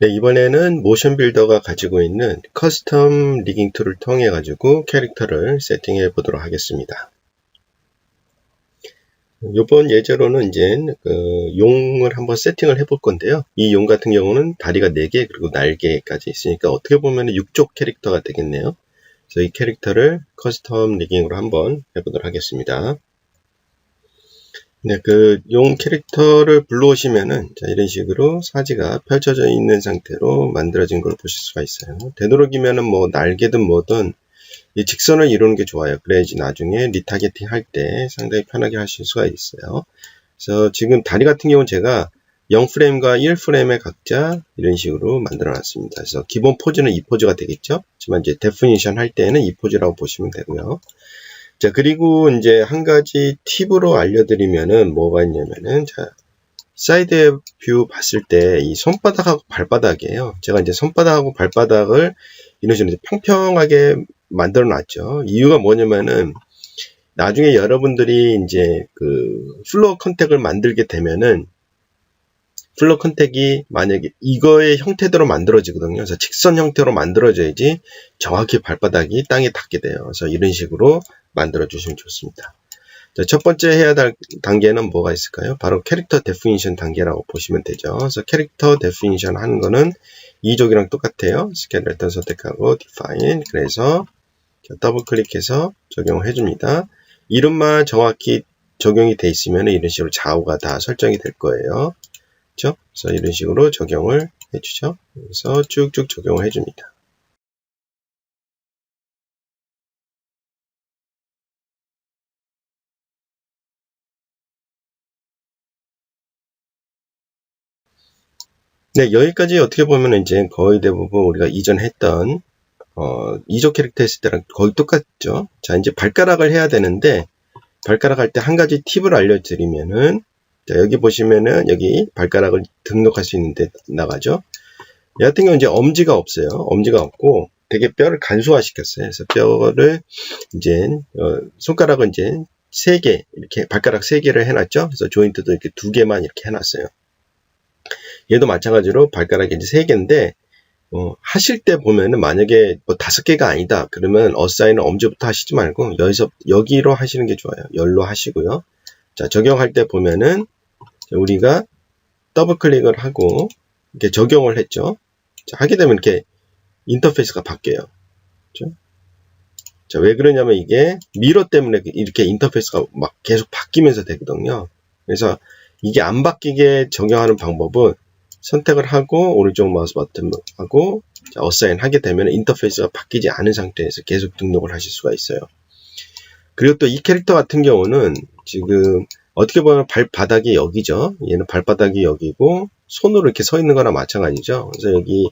네, 이번에는 모션 빌더가 가지고 있는 커스텀 리깅 툴을 통해 가지고 캐릭터를 세팅해 보도록 하겠습니다. 이번 예제로는 이제 용을 한번 세팅을 해볼 건데요. 이 용 같은 경우는 다리가 4개 그리고 날개까지 있으니까 어떻게 보면 육족 캐릭터가 되겠네요. 그래서 이 캐릭터를 커스텀 리깅으로 한번 해보도록 하겠습니다. 네, 용 캐릭터를 불러오시면은, 자, 이런 식으로 사지가 펼쳐져 있는 상태로 만들어진 걸 보실 수가 있어요. 되도록이면은 뭐, 날개든 뭐든, 이 직선을 이루는 게 좋아요. 그래야지 나중에 리타겟팅 할 때 상당히 편하게 하실 수가 있어요. 그래서 지금 다리 같은 경우는 제가 0프레임과 1프레임에 각자 이런 식으로 만들어 놨습니다. 그래서 기본 포즈는 이 포즈가 되겠죠? 하지만 이제 데피니션 할 때는 이 포즈라고 보시면 되고요. 자, 그리고 이제 한 가지 팁으로 알려드리면은 뭐가 있냐면은, 자, 사이드 뷰 봤을 때 이 손바닥하고 발바닥이에요. 제가 이제 손바닥하고 발바닥을 이런 식으로 이제 평평하게 만들어 놨죠. 이유가 뭐냐면은, 나중에 여러분들이 이제 플로어 컨택을 만들게 되면은, 플로어 컨택이 만약에 이거의 형태대로 만들어지거든요. 그래서 직선 형태로 만들어져야지 정확히 발바닥이 땅에 닿게 돼요. 그래서 이런 식으로 만들어 주시면 좋습니다. 자, 첫 번째 해야 할 단계는 뭐가 있을까요? 바로 캐릭터 데피니션 단계라고 보시면 되죠. 그래서 캐릭터 데피니션 하는 거는 이족이랑 똑같아요. 스켈레톤 선택하고 define. 그래서 더블 클릭해서 적용을 해줍니다. 이름만 정확히 적용이 돼 있으면 이런 식으로 좌우가 다 설정이 될 거예요. 그렇죠? 그래서 이런 식으로 적용을 해주죠. 그래서 쭉쭉 적용을 해줍니다. 네, 여기까지 어떻게 보면 이제 거의 대부분 우리가 이전 했던 이족 캐릭터 했을 때랑 거의 똑같죠. 자, 이제 발가락을 해야 되는데 발가락 할 때 한 가지 팁을 알려드리면은, 자, 여기 보시면은 여기 발가락을 등록할 수 있는데 나가죠. 이 같은 경우는 이제 엄지가 없어요. 엄지가 없고 되게 뼈를 간소화시켰어요. 그래서 뼈를 이제 손가락은 이제 3개 이렇게 발가락 3개를 해놨죠. 그래서 조인트도 이렇게 2개만 이렇게 해놨어요. 얘도 마찬가지로 발가락이 이제 3개인데 하실 때 보면은 만약에 뭐 5개가 아니다 그러면 어사인은 엄지부터 하시지 말고 여기로 하시는 게 좋아요. 열로 하시고요. 자, 적용할 때 보면은 우리가 더블 클릭을 하고 이렇게 적용을 했죠. 자, 하게 되면 이렇게 인터페이스가 바뀌어요. 그렇죠? 자, 왜 그러냐면 이게 미러 때문에 이렇게 인터페이스가 막 계속 바뀌면서 되거든요. 그래서 이게 안 바뀌게 적용하는 방법은 선택을 하고 오른쪽 마우스 버튼 하고 어사인 하게 되면 인터페이스가 바뀌지 않은 상태에서 계속 등록을 하실 수가 있어요. 그리고 또 이 캐릭터 같은 경우는 지금 어떻게 보면 발바닥이 여기죠. 얘는 발바닥이 여기고 손으로 이렇게 서 있는 거랑 마찬가지죠. 그래서 여기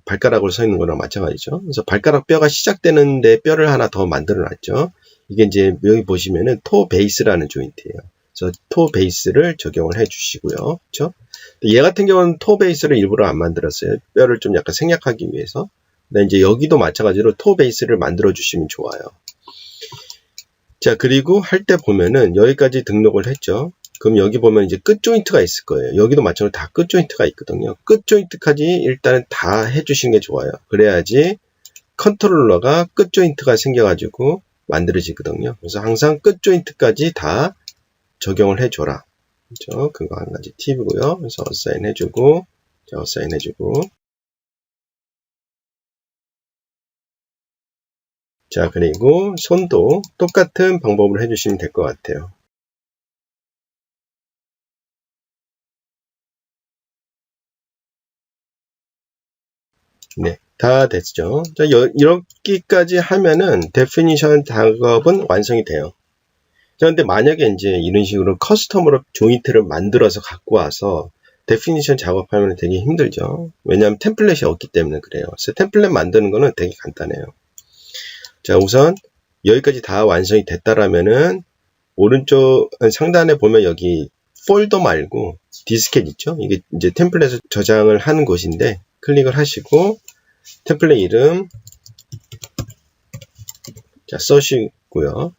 발가락으로 서 있는 거랑 마찬가지죠. 그래서 발가락 뼈가 시작되는데 뼈를 하나 더 만들어 놨죠. 이게 이제 여기 보시면은 토 베이스라는 조인트예요. 그래서 토 베이스를 적용을 해 주시고요. 그렇죠? 얘 같은 경우는 토 베이스를 일부러 안 만들었어요. 뼈를 좀 약간 생략하기 위해서. 근데 이제 여기도 마찬가지로 토 베이스를 만들어 주시면 좋아요. 자, 그리고 할 때 보면은 여기까지 등록을 했죠. 그럼 여기 보면 이제 끝 조인트가 있을 거예요. 여기도 마찬가지로 다 끝 조인트가 있거든요. 끝 조인트까지 일단은 다 해주시는 게 좋아요. 그래야지 컨트롤러가 끝 조인트가 생겨가지고 만들어지거든요. 그래서 항상 끝 조인트까지 다 적용을 해줘라. 그렇죠? 그거 한 가지 팁이고요. 그래서 어사인 해주고, 자, 어사인 해주고. 자, 그리고 손도 똑같은 방법을 해주시면 될 것 같아요. 네, 다 됐죠. 자, 이렇게까지 하면은 데피니션 작업은 완성이 돼요. 자, 근데 만약에 이제 이런 식으로 커스텀으로 조인트를 만들어서 갖고 와서 데피니션 작업하면 되게 힘들죠. 왜냐하면 템플릿이 없기 때문에 그래요. 그래서 템플릿 만드는 거는 되게 간단해요. 자, 우선 여기까지 다 완성이 됐다라면은 오른쪽 상단에 보면 여기 폴더 말고 디스켓 있죠? 이게 이제 템플릿을 저장을 하는 곳인데 클릭을 하시고 템플릿 이름 자 써시고요.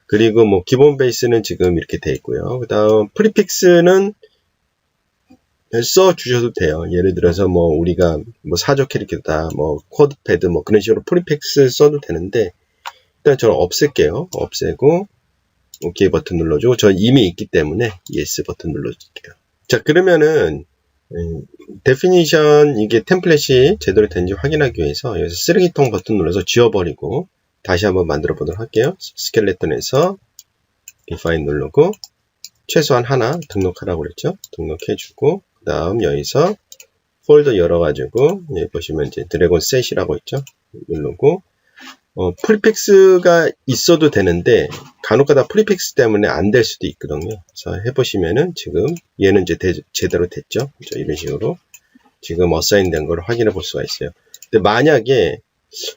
그리고 뭐 기본 베이스는 지금 이렇게 돼 있고요. 그 다음 프리픽스는 써 주셔도 돼요. 예를 들어서 뭐 우리가 뭐 사조 캐릭터다, 뭐 쿼드패드 뭐 그런 식으로 프리픽스 써도 되는데 일단 저는 없앨게요. 없애고 OK 버튼 눌러주고 저 이미 있기 때문에 Yes 버튼 눌러줄게요. 자 그러면은 데피니션 이게 템플릿이 제대로 되는지 확인하기 위해서 여기서 쓰레기통 버튼 눌러서 지워버리고 다시 한번 만들어 보도록 할게요. 스켈레톤에서 Define 누르고 최소한 하나 등록하라고 그랬죠. 등록해주고 그 다음 여기서 폴더 열어가지고 여기 보시면 이제 드래곤 셋이라고 있죠. 누르고 프리픽스가 있어도 되는데 간혹가다 프리픽스 때문에 안 될 수도 있거든요. 그래서 해보시면은 지금 얘는 이제 제대로 됐죠. 이런 식으로 지금 어사인 된 걸 확인해 볼 수가 있어요. 근데 만약에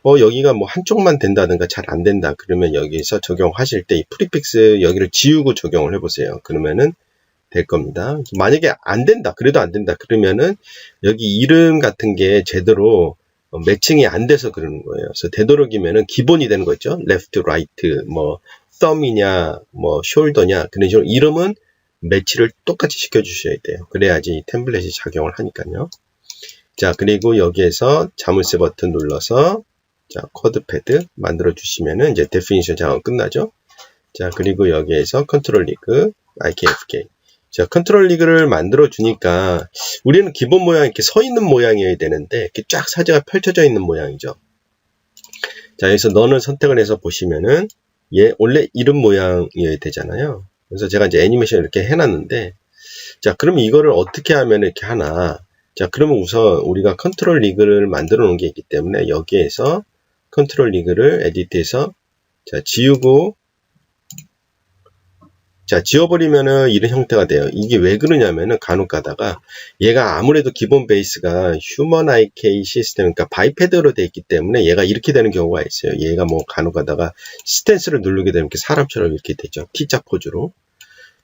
여기가 뭐 한쪽만 된다든가 잘 안 된다 그러면 여기서 적용하실 때 이 프리픽스 여기를 지우고 적용을 해보세요. 그러면은 될 겁니다. 만약에 안 된다 그래도 안 된다 그러면은 여기 이름 같은 게 제대로 매칭이 안 돼서 그러는 거예요. 그래서 되도록이면은 기본이 되는 거 있죠. left, right, 뭐 thumb이냐, 뭐 shoulder냐 그런 식으로 이름은 매치를 똑같이 시켜주셔야 돼요. 그래야지 템플릿이 작용을 하니까요. 자 그리고 여기에서 자물쇠 버튼 눌러서 자 쿼드패드 만들어 주시면은 이제 데피니션 작업 끝나죠. 자 그리고 여기에서 컨트롤 리그 IKFK 자 컨트롤 리그를 만들어 주니까 우리는 기본 모양 이렇게 서 있는 모양이어야 되는데 이렇게 쫙 사지가 펼쳐져 있는 모양이죠. 자 여기서 너는 선택을 해서 보시면은 얘 원래 이름 모양이어야 되잖아요. 그래서 제가 이제 애니메이션 이렇게 해놨는데 자 그러면 이거를 어떻게 하면 이렇게 하나 자 그러면 우선 우리가 컨트롤 리그를 만들어 놓은 게 있기 때문에 여기에서 컨트롤 리그를 에디트해서 자 지우고 자 지워버리면은 이런 형태가 돼요. 이게 왜 그러냐면은 간혹 가다가 얘가 아무래도 기본 베이스가 휴먼 IK 시스템 그러니까 바이패드로 되어 있기 때문에 얘가 이렇게 되는 경우가 있어요. 얘가 뭐 간혹 가다가 스탠스를 누르게 되면 이렇게 사람처럼 이렇게 되죠. T자 포즈로.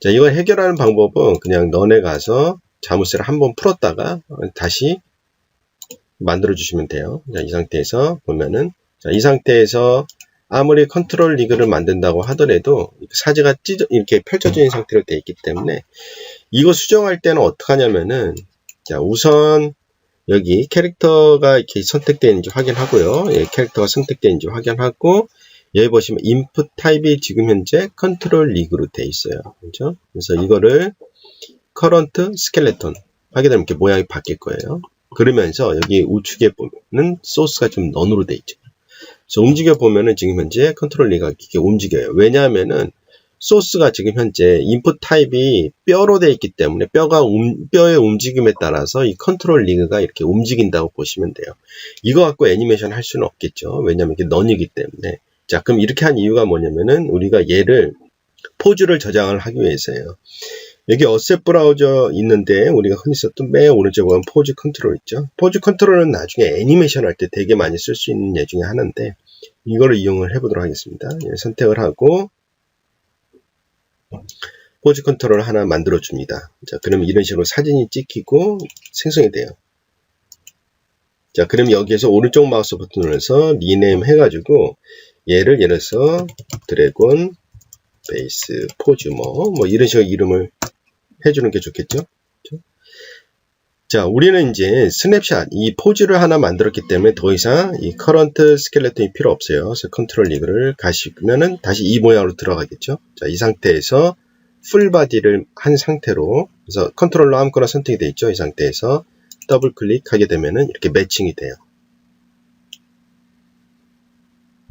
자 이걸 해결하는 방법은 그냥 너네 가서 자물쇠를 한번 풀었다가 다시 만들어 주시면 돼요. 자, 이 상태에서 보면은 자, 이 상태에서 아무리 컨트롤 리그를 만든다고 하더라도 사지가 이렇게 펼쳐져 있는 상태로 되어 있기 때문에 이거 수정할 때는 어떻게 하냐면은 자 우선 여기 캐릭터가 이렇게 선택되어 있는지 확인하고요. 예, 캐릭터가 선택되어 있는지 확인하고 여기 보시면 인풋 타입이 지금 현재 컨트롤 리그로 되어 있어요. 그렇죠? 그래서 이거를 커런트 스켈레톤 하게 되면 이렇게 모양이 바뀔 거예요. 그러면서 여기 우측에 보면은 소스가 좀 넌으로 되어 있죠. 그래서 움직여 보면은 지금 현재 컨트롤 리그가 이렇게 움직여요. 왜냐하면은 소스가 지금 현재 인풋 타입이 뼈로 되어 있기 때문에 뼈의 움직임에 따라서 이 컨트롤 리그가 이렇게 움직인다고 보시면 돼요. 이거 갖고 애니메이션 할 수는 없겠죠. 왜냐하면 이게 넌이기 때문에. 자, 그럼 이렇게 한 이유가 뭐냐면은 우리가 얘를 포즈를 저장을 하기 위해서예요. 여기 어셋 브라우저 있는데 우리가 흔히 썼던 맨 오른쪽에 보면 포즈 컨트롤 있죠. 포즈 컨트롤은 나중에 애니메이션 할 때 되게 많이 쓸 수 있는 예 중에 하나인데 이거를 이용을 해보도록 하겠습니다. 예, 선택을 하고 포즈 컨트롤 하나 만들어 줍니다. 자, 그러면 이런 식으로 사진이 찍히고 생성이 돼요. 자, 그럼 여기에서 오른쪽 마우스 버튼 눌러서 리네임 해가지고 얘를 예를 들어서 드래곤 베이스 포즈 뭐 이런 식으로 이름을 해주는 게 좋겠죠. 자, 우리는 이제 스냅샷 이 포즈를 하나 만들었기 때문에 더 이상 이 커런트 스켈레톤이 필요 없어요. 그래서 컨트롤 리그를 가시면은 다시 이 모양으로 들어가겠죠. 자, 이 상태에서 풀 바디를 한 상태로 그래서 컨트롤러 아무거나 선택이 되어 있죠. 이 상태에서 더블 클릭하게 되면은 이렇게 매칭이 돼요.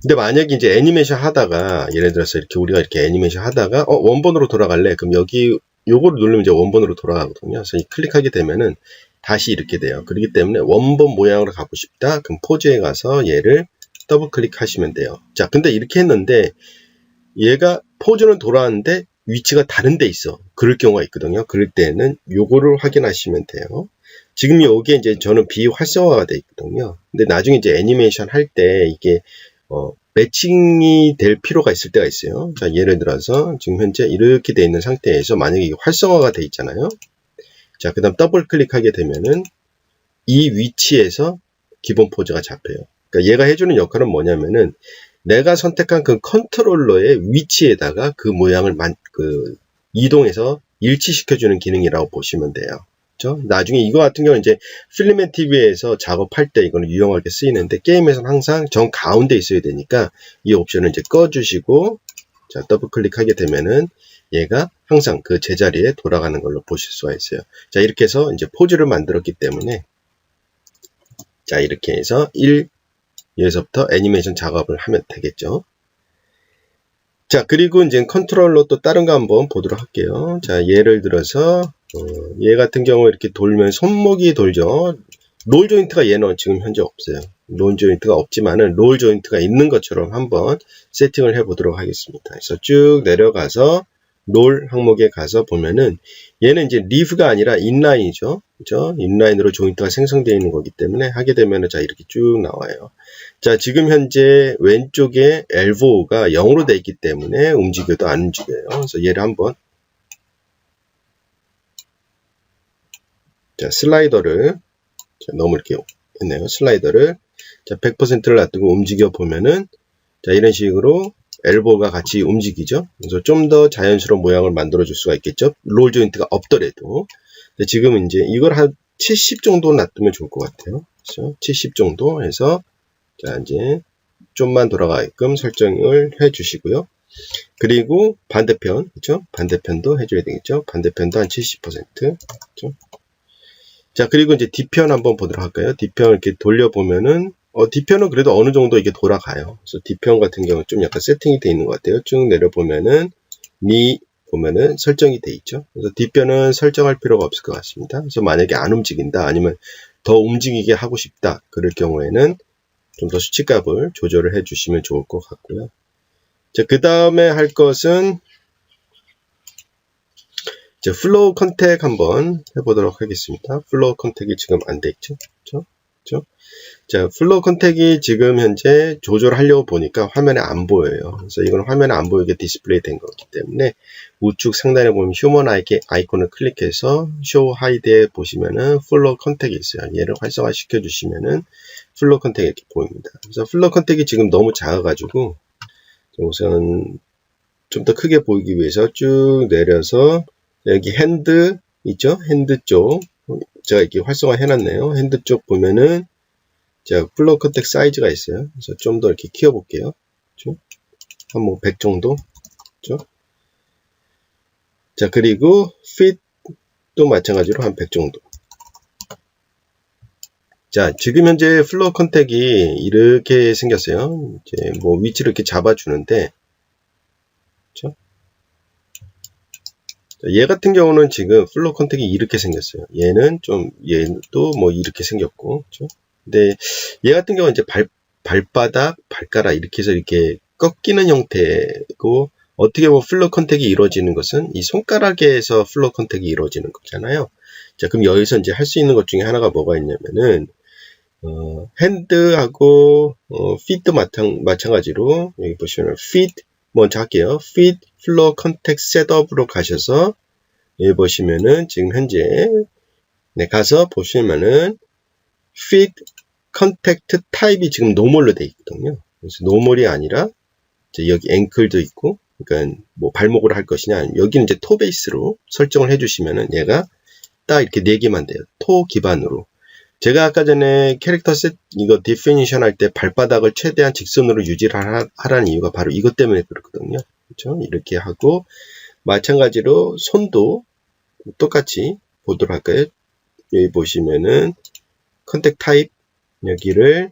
근데 만약에 이제 애니메이션 하다가 예를 들어서 이렇게 우리가 이렇게 애니메이션 하다가 원본으로 돌아갈래? 그럼 여기 요거를 누르면 이제 원본으로 돌아가거든요. 그래서 이 클릭하게 되면은 다시 이렇게 돼요. 그렇기 때문에 원본 모양으로 가고 싶다. 그럼 포즈에 가서 얘를 더블 클릭하시면 돼요. 자, 근데 이렇게 했는데 얘가 포즈는 돌아왔는데 위치가 다른 데 있어. 그럴 경우가 있거든요. 그럴 때는 요거를 확인하시면 돼요. 지금 여기에 이제 저는 비활성화가 되어 있거든요. 근데 나중에 이제 애니메이션 할 때 이게 매칭이 될 필요가 있을 때가 있어요. 자, 예를 들어서 지금 현재 이렇게 되어 있는 상태에서 만약에 이게 활성화가 되어 있잖아요. 자, 그 다음 더블 클릭하게 되면은 이 위치에서 기본 포즈가 잡혀요. 그러니까 얘가 해주는 역할은 뭐냐면은 내가 선택한 그 컨트롤러의 위치에다가 그 모양을 이동해서 일치시켜주는 기능이라고 보시면 돼요. 그렇죠? 나중에 이거 같은 경우는 이제 필름앤 TV에서 작업할 때 이거는 유용하게 쓰이는데 게임에서는 항상 정 가운데 있어야 되니까 이 옵션을 이제 꺼주시고 자, 더블 클릭하게 되면은 얘가 항상 그 제자리에 돌아가는 걸로 보실 수가 있어요. 자, 이렇게 해서 이제 포즈를 만들었기 때문에 자, 이렇게 해서 1에서부터 애니메이션 작업을 하면 되겠죠. 자, 그리고 이제 컨트롤러 또 다른 거 한번 보도록 할게요. 자, 예를 들어서 얘 같은 경우 이렇게 돌면 손목이 돌죠. 롤 조인트가 얘는 지금 현재 없어요. 롤 조인트가 없지만은 롤 조인트가 있는 것처럼 한번 세팅을 해 보도록 하겠습니다. 그래서 쭉 내려가서 롤 항목에 가서 보면은 얘는 이제 리프가 아니라 인라인이죠. 그죠? 인라인으로 조인트가 생성되어 있는 거기 때문에 하게 되면은 자, 이렇게 쭉 나와요. 자, 지금 현재 왼쪽에 엘보가 0으로 되어 있기 때문에 움직여도 안 움직여요. 그래서 얘를 한번 자, 슬라이더를 자, 너무 이렇게 했네요. 슬라이더를 자, 100%를 놔두고 움직여 보면은 자, 이런 식으로 엘보가 같이 움직이죠. 그래서 좀 더 자연스러운 모양을 만들어 줄 수가 있겠죠. 롤 조인트가 없더라도. 근데 지금 이제 이걸 한 70 정도 놔두면 좋을 것 같아요. 그렇죠? 70 정도 해서 자, 이제 좀만 돌아가게끔 설정을 해 주시고요. 그리고 반대편, 그렇죠? 반대편도 해줘야 되겠죠? 반대편도 한 70%. 그렇죠? 자, 그리고 이제 뒤편 한번 보도록 할까요? 뒤편 이렇게 돌려보면은, 뒤편은 그래도 어느 정도 이게 돌아가요. 그래서 뒤편 같은 경우는 좀 약간 세팅이 되어 있는 것 같아요. 쭉 내려보면은, 보면은 설정이 되어 있죠. 그래서 뒤편은 설정할 필요가 없을 것 같습니다. 그래서 만약에 안 움직인다, 아니면 더 움직이게 하고 싶다, 그럴 경우에는 좀 더 수치값을 조절을 해 주시면 좋을 것 같고요. 자, 그 다음에 할 것은, 이제 플로우 컨택 한번 해보도록 하겠습니다. 플로우 컨택이 지금 안 돼 있죠? 그렇죠? 자, 플로우 컨택이 지금 현재 조절하려고 보니까 화면에 안 보여요. 그래서 이건 화면에 안 보이게 디스플레이 된 거기 때문에 우측 상단에 보면 휴먼 아이콘을 클릭해서 쇼 하이드에 보시면은 플로우 컨택이 있어요. 얘를 활성화 시켜 주시면은 플로우 컨택이 이렇게 보입니다. 그래서 플로우 컨택이 지금 너무 작아가지고 우선 좀 더 크게 보이기 위해서 쭉 내려서 여기 핸드 있죠? 핸드 쪽 제가 이렇게 활성화 해놨네요. 핸드 쪽 보면은 자, 플로우 컨택 사이즈가 있어요. 그래서 좀 더 이렇게 키워볼게요. 그렇죠? 한 뭐 100 정도. 그렇죠? 자, 그리고 핏도 마찬가지로 한 100 정도. 자, 지금 현재 플로우 컨택이 이렇게 생겼어요. 이제 뭐 위치를 이렇게 잡아주는데, 그렇죠? 얘 같은 경우는 지금 플로우 컨택이 이렇게 생겼어요. 얘는 좀, 얘도 뭐 이렇게 생겼고, 그렇죠? 근데 얘 같은 경우는 이제 발바닥, 발가락 이렇게 해서 이렇게 꺾이는 형태고, 어떻게 보면 플로우 컨택이 이루어지는 것은 이 손가락에서 플로우 컨택이 이루어지는 거잖아요. 자, 그럼 여기서 이제 할 수 있는 것 중에 하나가 뭐가 있냐면은, 핸드하고, feet도 마찬가지로, 여기 보시면 feet, 먼저 할게요. feet 플로우 컨택 셋업으로 가셔서, 여기 보시면은 지금 현재, 네, 가서 보시면은, feet 컨택트 타입이 지금 노멀로 되어 있거든요. 그래서 노멀이 아니라, 이제 여기 앵클도 있고, 그러니까 뭐 발목으로 할 것이냐, 아니면 여기는 이제 토 베이스로 설정을 해주시면은 얘가 딱 이렇게 4개만 돼요. 토 기반으로. 제가 아까 전에 캐릭터 셋, 이거 디피니션 할 때 발바닥을 최대한 직선으로 유지를 하라는 이유가 바로 이것 때문에 그렇거든요. 그렇죠? 이렇게 하고, 마찬가지로 손도 똑같이 보도록 할까요? 여기 보시면은 컨택 타입, 여기를,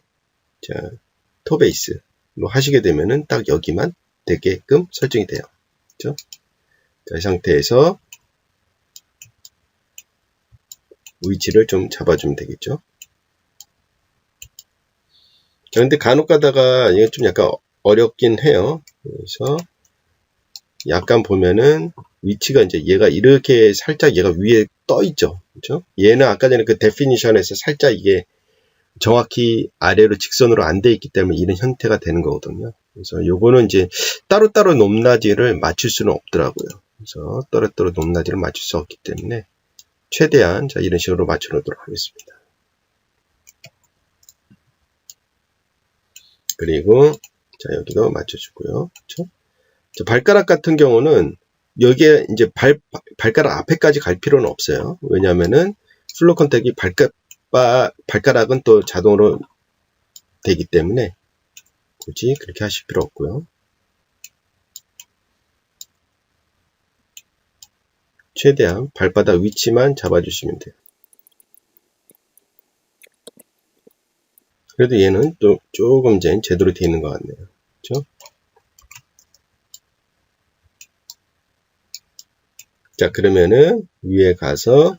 자, 토 베이스로 하시게 되면은 딱 여기만 되게끔 설정이 돼요. 그렇죠? 자, 이 상태에서 위치를 좀 잡아주면 되겠죠. 자, 근데 간혹 가다가 이게 좀 약간 어렵긴 해요. 그래서 약간 보면은 위치가 이제 얘가 이렇게 살짝 얘가 위에 떠 있죠. 그렇죠? 얘는 아까 전에 그 데피니션에서 살짝 이게 정확히 아래로 직선으로 안 돼 있기 때문에 이런 형태가 되는 거거든요. 그래서 요거는 이제 따로따로 높낮이를 맞출 수는 없더라고요. 그래서 따로따로 높낮이를 맞출 수 없기 때문에 최대한 자, 이런 식으로 맞춰 놓도록 하겠습니다. 그리고 자, 여기도 맞춰주고요. 그렇죠? 자, 발가락 같은 경우는 여기에 이제 발가락 앞에까지 갈 필요는 없어요. 왜냐면은 플로 컨택이 발가락은 또 자동으로 되기 때문에 굳이 그렇게 하실 필요 없고요. 최대한 발바닥 위치만 잡아주시면 돼요. 그래도 얘는 또 조금 이제 제대로 되어 있는 것 같네요. 그렇죠? 자, 그러면은 위에 가서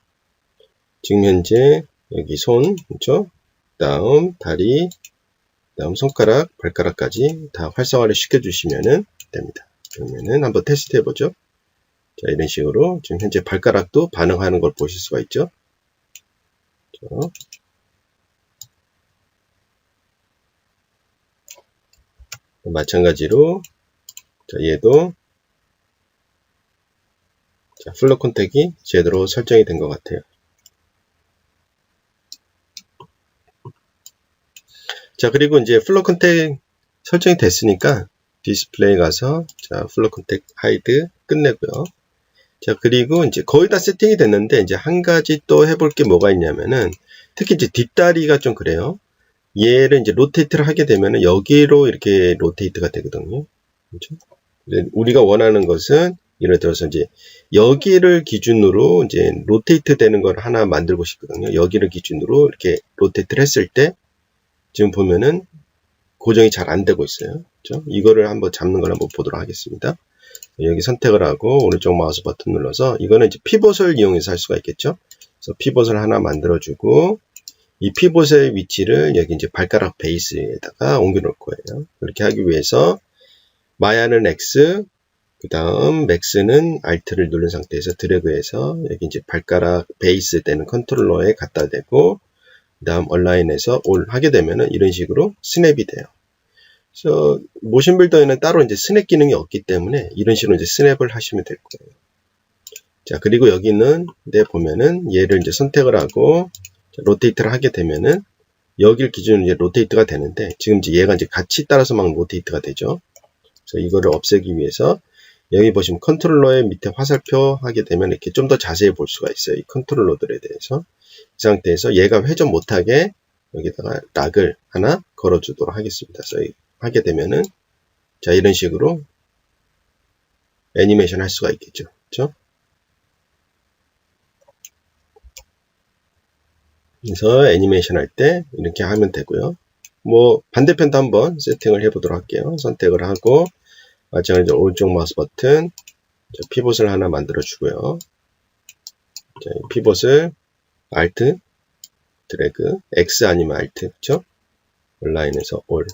지금 현재 여기 손, 그렇죠? 다음 다리, 다음 손가락, 발가락까지 다 활성화를 시켜주시면 됩니다. 그러면은 한번 테스트 해보죠. 자, 이런 식으로 지금 현재 발가락도 반응하는 걸 보실 수가 있죠. 자, 마찬가지로 자, 얘도 자, 플로 컨택이 제대로 설정이 된 것 같아요. 자, 그리고 이제 플로 컨택 설정이 됐으니까 디스플레이 가서 자, 플로 컨택 하이드 끝내고요. 자, 그리고 이제 거의 다 세팅이 됐는데 이제 한 가지 또 해볼 게 뭐가 있냐면은 특히 이제 뒷다리가 좀 그래요. 얘를 이제 로테이트를 하게 되면은 여기로 이렇게 로테이트가 되거든요. 그렇죠? 우리가 원하는 것은 예를 들어서 이제 여기를 기준으로 이제 로테이트 되는 걸 하나 만들고 싶거든요. 여기를 기준으로 이렇게 로테이트를 했을 때 지금 보면은 고정이 잘 안 되고 있어요. 그렇죠? 이거를 한번 잡는 걸 한번 보도록 하겠습니다. 여기 선택을 하고 오른쪽 마우스 버튼 눌러서 이거는 이제 피봇을 이용해서 할 수가 있겠죠. 그래서 피봇을 하나 만들어주고 이 피봇의 위치를 여기 이제 발가락 베이스에다가 옮겨 놓을 거예요. 그렇게 하기 위해서 마야는 X, 그 다음 맥스는 Alt를 누른 상태에서 드래그해서 여기 이제 발가락 베이스 되는 컨트롤러에 갖다 대고 그 다음 얼라인에서 올 하게 되면은 이런 식으로 스냅이 돼요. 그래서 모션 빌더에는 따로 이제 스냅 기능이 없기 때문에 이런 식으로 이제 스냅을 하시면 될 거예요. 자, 그리고 여기는 보면은 얘를 이제 선택을 하고 로테이트를 하게 되면은 여기를 기준으로 이제 로테이트가 되는데 지금 이제 얘가 이제 같이 따라서 막 로테이트가 되죠. 그래서 이거를 없애기 위해서 여기 보시면 컨트롤러의 밑에 화살표 하게 되면 이렇게 좀 더 자세히 볼 수가 있어요. 이 컨트롤러들에 대해서. 이 상태에서 얘가 회전 못하게 여기다가 락을 하나 걸어주도록 하겠습니다. 그래서 하게 되면은 자, 이런 식으로 애니메이션 할 수가 있겠죠. 그렇죠? 그래서 애니메이션 할 때 이렇게 하면 되고요. 뭐 반대편도 한번 세팅을 해보도록 할게요. 선택을 하고 마찬가지로 오른쪽 마우스 버튼 피봇을 하나 만들어 주고요. 자, 피봇을 Alt 드래그 X 아니면 Alt 그렇죠? 온라인에서 올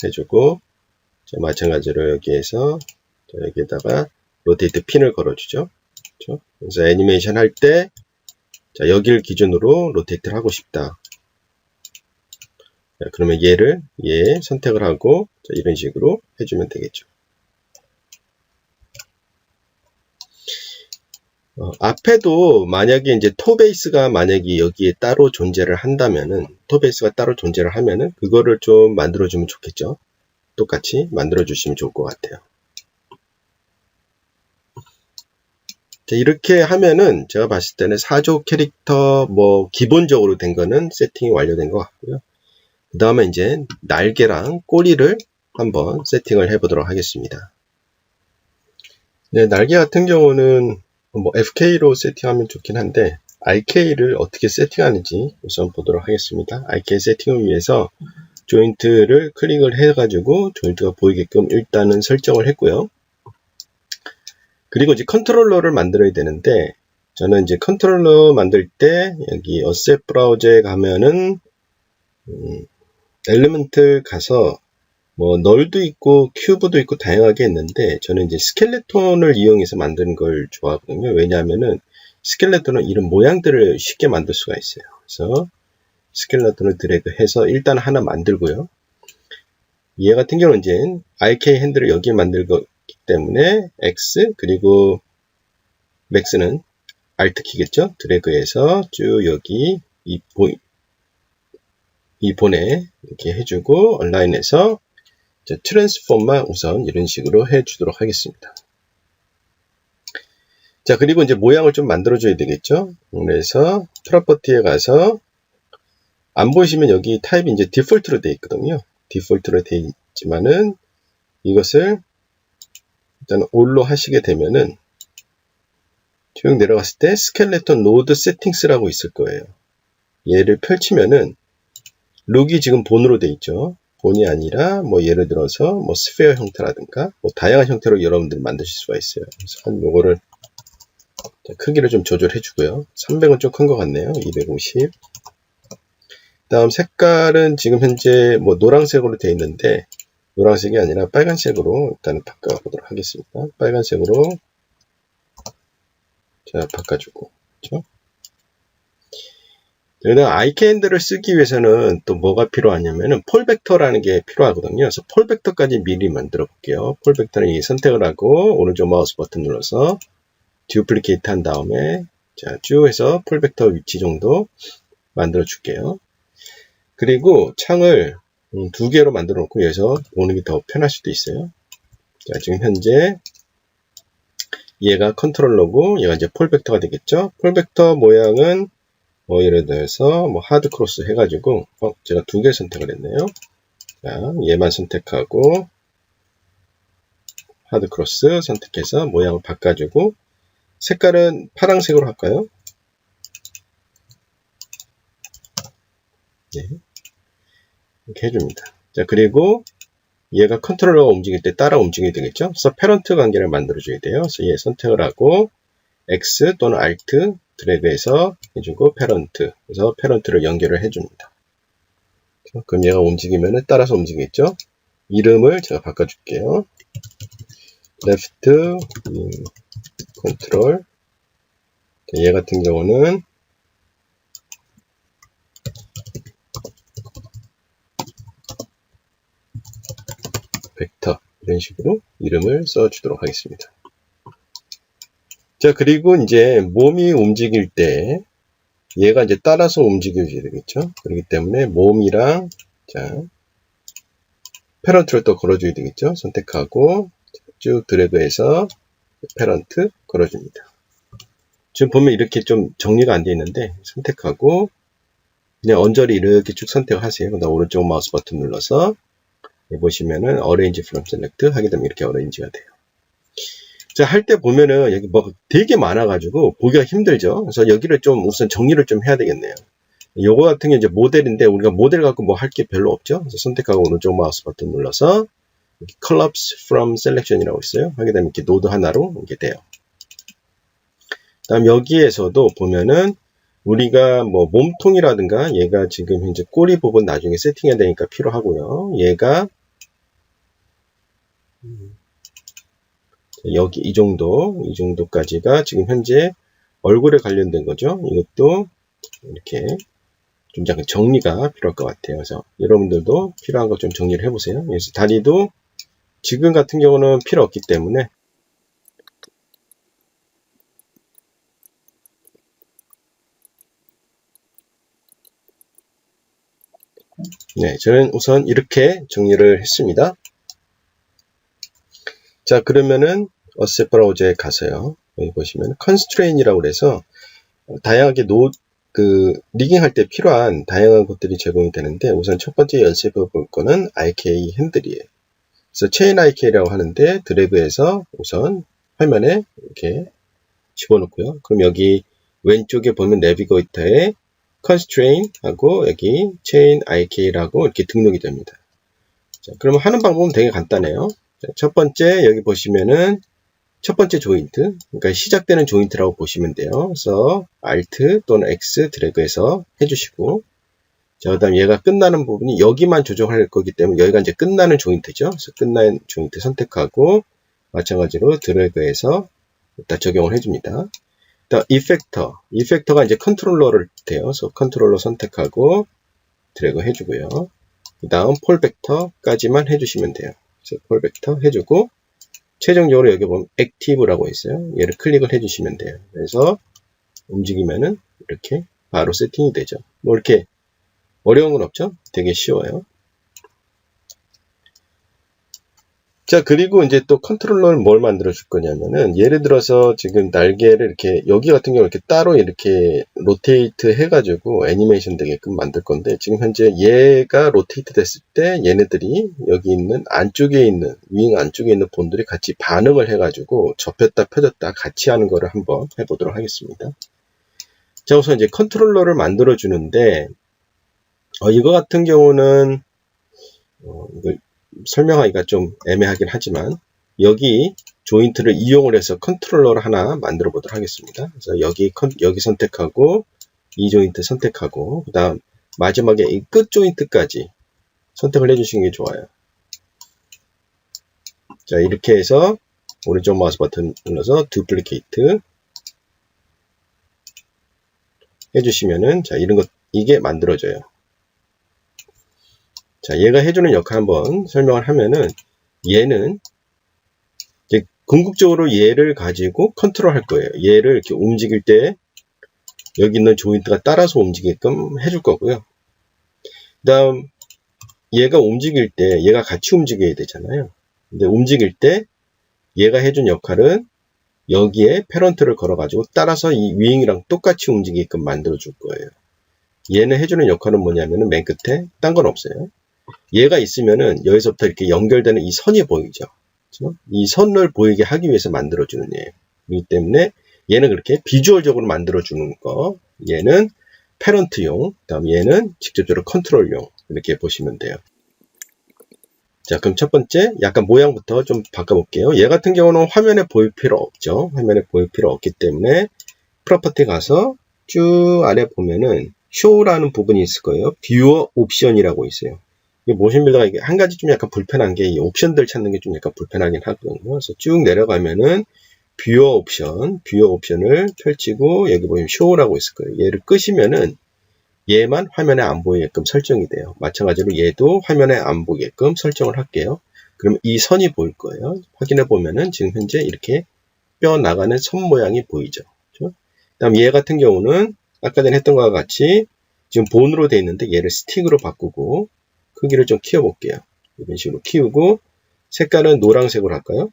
해주고 자, 마찬가지로 여기에서 자, 여기에다가 로테이트 핀을 걸어주죠. 그렇죠? 그래서 애니메이션 할 때 자, 여기를 기준으로 로테이트를 하고 싶다. 자, 그러면 얘 선택을 하고 자, 이런 식으로 해주면 되겠죠. 앞에도 만약에 이제 토베이스가 만약에 여기에 따로 존재를 한다면은 토베이스가 따로 존재를 하면은 그거를 좀 만들어주면 좋겠죠. 똑같이 만들어주시면 좋을 것 같아요. 자, 이렇게 하면은 제가 봤을 때는 4조 캐릭터 뭐 기본적으로 된 거는 세팅이 완료된 것 같고요. 그 다음에 이제 날개랑 꼬리를 한번 세팅을 해보도록 하겠습니다. 네, 날개 같은 경우는 뭐 FK로 세팅하면 좋긴 한데 RK를 어떻게 세팅하는지 우선 보도록 하겠습니다. RK 세팅을 위해서 조인트를 클릭을 해가지고 조인트가 보이게끔 일단은 설정을 했고요. 그리고 이제 컨트롤러를 만들어야 되는데 저는 이제 컨트롤러 만들 때 여기 어셋 브라우저에 가면은 엘리먼트 가서 뭐 널도 있고 큐브도 있고 다양하게 있는데 저는 이제 스켈레톤을 이용해서 만드는 걸 좋아하거든요. 왜냐하면은 스켈레톤은 이런 모양들을 쉽게 만들 수가 있어요. 그래서 스켈레톤을 드래그해서 일단 하나 만들고요. 얘 같은 경우는 이제 RK 핸들을 여기에 만들기 때문에 X 그리고 맥스는 Alt 키겠죠. 드래그해서 쭉 여기 이 본에 이렇게 해주고 온라인에서 트랜스폼만 우선 이런 식으로 해주도록 하겠습니다. 자, 그리고 이제 모양을 좀 만들어줘야 되겠죠? 그래서 프로퍼티에 가서 안 보시면 여기 타입이 이제 디폴트로 되어 있거든요. 디폴트로 되어 있지만은 이것을 일단 all로 하시게 되면은 쭉 내려갔을 때 스켈레톤 노드 세팅스라고 있을 거예요. 얘를 펼치면은 룩이 지금 본으로 되어 있죠. 본이 아니라 뭐 예를 들어서 뭐 스페어 형태라든가 뭐 다양한 형태로 여러분들이 만드실 수가 있어요. 그래서 한 요거를 크기를 좀 조절해 주고요. 300은 좀 큰 것 같네요. 250. 다음 색깔은 지금 현재 뭐 노란색으로 되어 있는데 노란색이 아니라 빨간색으로 일단 바꿔보도록 하겠습니다. 빨간색으로 자 바꿔주고 그렇죠? 여기다 아이캔들을 쓰기 위해서는 또 뭐가 필요하냐면은 폴벡터라는 게 필요하거든요. 그래서 폴벡터까지 미리 만들어 볼게요. 폴벡터는 이 선택을 하고 오른쪽 마우스 버튼 눌러서 듀플리케이트 한 다음에 자, 쭉 해서 폴벡터 위치 정도 만들어 줄게요. 그리고 창을 두 개로 만들어 놓고 여기서 보는 게 더 편할 수도 있어요. 자, 지금 현재 얘가 컨트롤러고 얘가 이제 폴벡터가 되겠죠. 폴벡터 모양은 뭐 예를 들어서 뭐 하드 크로스 해가지고 제가 두 개 선택을 했네요. 자, 얘만 선택하고 하드 크로스 선택해서 모양을 바꿔주고 색깔은 파란색으로 할까요? 네. 이렇게 해줍니다. 자, 그리고 얘가 컨트롤러가 움직일 때 따라 움직이게 되겠죠? 그래서 패런트 관계를 만들어줘야 돼요. 그래서 얘 선택을 하고 X 또는 Alt 드래그해서 해주고 패런트. 그래서 패런트를 연결을 해줍니다. 그럼 얘가 움직이면 따라서 움직이겠죠? 이름을 제가 바꿔줄게요. left control. 얘 같은 경우는 벡터 이런 식으로 이름을 써주도록 하겠습니다. 자, 그리고 이제 몸이 움직일 때 얘가 이제 따라서 움직여줘야 되겠죠. 그렇기 때문에 몸이랑 자 패런트를 또 걸어줘야 되겠죠. 선택하고 쭉 드래그해서 패런트 걸어줍니다. 지금 보면 이렇게 좀 정리가 안 되어 있는데 선택하고 그냥 언저리 이렇게 쭉 선택을 하세요. 그다음 오른쪽 마우스 버튼 눌러서 보시면은 Arrange from Select 하게 되면 이렇게 어레인지가 돼요. 자, 할 때 보면은 여기 뭐 되게 많아가지고 보기가 힘들죠. 그래서 여기를 좀 우선 정리를 좀 해야 되겠네요. 요거 같은 게 이제 모델인데 우리가 모델 갖고 뭐 할 게 별로 없죠. 그래서 선택하고 오른쪽 마우스 버튼 눌러서 Collapse from Selection이라고 있어요. 하게 되면 이렇게 노드 하나로 이게 돼요. 다음 여기에서도 보면은 우리가 뭐 몸통이라든가 얘가 지금 현재 꼬리 부분 나중에 세팅해야 되니까 필요하고요. 얘가 여기 이 정도까지가 지금 현재 얼굴에 관련된 거죠. 이것도 이렇게 좀 약간 정리가 필요할 것 같아요. 그래서 여러분들도 필요한 거 좀 정리를 해보세요. 그래서 다리도 지금 같은 경우는 필요 없기 때문에 네, 저는 우선 이렇게 정리를 했습니다. 자, 그러면은 어셋 브라우저에 가서요. 여기 보시면 constraint이라고 그래서 다양하게 리깅할 때 필요한 다양한 것들이 제공이 되는데 우선 첫 번째 연습해 볼 거는 IK 핸들이에요. 그래서 체인 IK라고 하는데 드래그해서 우선 화면에 이렇게 집어넣고요. 그럼 여기 왼쪽에 보면 내비게이터에 constraint 하고 여기 chain IK라고 이렇게 등록이 됩니다. 자, 그러면 하는 방법은 되게 간단해요. 자, 첫 번째 여기 보시면은 첫 번째 조인트, 그러니까 시작되는 조인트라고 보시면 돼요. 그래서 Alt 또는 X 드래그해서 해주시고, 자, 그다음 얘가 끝나는 부분이 여기만 조정할 거기 때문에 여기가 이제 끝나는 조인트죠. 그래서 끝나는 조인트 선택하고 마찬가지로 드래그해서 일단 적용을 해줍니다. 다음 이펙터가 이제 컨트롤러를 돼요. 그래서 컨트롤러 선택하고 드래그 해주고요. 그 다음 폴벡터까지만 해주시면 돼요. 그래서 폴벡터 해주고 최종적으로 여기 보면 액티브라고 있어요. 얘를 클릭을 해주시면 돼요. 그래서 움직이면은 이렇게 바로 세팅이 되죠. 뭐 이렇게 어려운 건 없죠? 되게 쉬워요. 자, 그리고 이제 또 컨트롤러를 뭘 만들어 줄 거냐면은, 예를 들어서 지금 날개를 이렇게, 여기 같은 경우 이렇게 따로 이렇게 로테이트 해가지고 애니메이션 되게끔 만들 건데, 지금 현재 얘가 로테이트 됐을 때 얘네들이 여기 있는 안쪽에 있는, 윙 안쪽에 있는 본들이 같이 반응을 해가지고 접혔다 펴졌다 같이 하는 거를 한번 해보도록 하겠습니다. 자, 우선 이제 컨트롤러를 만들어 주는데, 이거 같은 경우는, 이걸 설명하기가 좀 애매하긴 하지만 여기 조인트를 이용을 해서 컨트롤러를 하나 만들어 보도록 하겠습니다. 그래서 여기 선택하고 이 조인트 선택하고 그 다음 마지막에 이 끝 조인트까지 선택을 해주시는 게 좋아요. 자, 이렇게 해서 오른쪽 마우스 버튼 눌러서 두플리케이트 해주시면은 자, 이런 것 이게 만들어져요. 자, 얘가 해주는 역할 한번 설명을 하면은 얘는 이제 궁극적으로 얘를 가지고 컨트롤 할 거예요. 얘를 이렇게 움직일 때 여기 있는 조인트가 따라서 움직이게끔 해줄 거고요. 그 다음 얘가 움직일 때 얘가 같이 움직여야 되잖아요. 근데 움직일 때 얘가 해준 역할은 여기에 패런트를 걸어가지고 따라서 이 윙이랑 똑같이 움직이게끔 만들어 줄 거예요. 얘는 해주는 역할은 뭐냐면은 맨 끝에 딴 건 없어요. 얘가 있으면은 여기서부터 이렇게 연결되는 이 선이 보이죠. 그렇죠? 이 선을 보이게 하기 위해서 만들어주는 얘예요. 그렇기 때문에 얘는 그렇게 비주얼적으로 만들어주는 거, 얘는 패런트용, 그다음 얘는 직접적으로 컨트롤용 이렇게 보시면 돼요. 자, 그럼 첫 번째 약간 모양부터 좀 바꿔볼게요. 얘 같은 경우는 화면에 보일 필요 없죠. 화면에 보일 필요 없기 때문에 프로퍼티 가서 쭉 아래 보면은 쇼라는 부분이 있을 거예요. 뷰어 옵션이라고 있어요. 모션빌더가 이게 한 가지 좀 약간 불편한 게 이 옵션들 찾는 게 좀 약간 불편하긴 하거든요. 그래서 쭉 내려가면은 뷰어 옵션을 펼치고 여기 보면 쇼라고 있을 거예요. 얘를 끄시면은 얘만 화면에 안 보이게끔 설정이 돼요. 마찬가지로 얘도 화면에 안 보이게끔 설정을 할게요. 그럼 이 선이 보일 거예요. 확인해 보면은 지금 현재 이렇게 뼈 나가는 선 모양이 보이죠. 그렇죠? 그다음 얘 같은 경우는 아까 전에 했던 것과 같이 지금 본으로 되어 있는데 얘를 스틱으로 바꾸고 크기를 좀 키워볼게요. 이런 식으로 키우고 색깔은 노란색으로 할까요?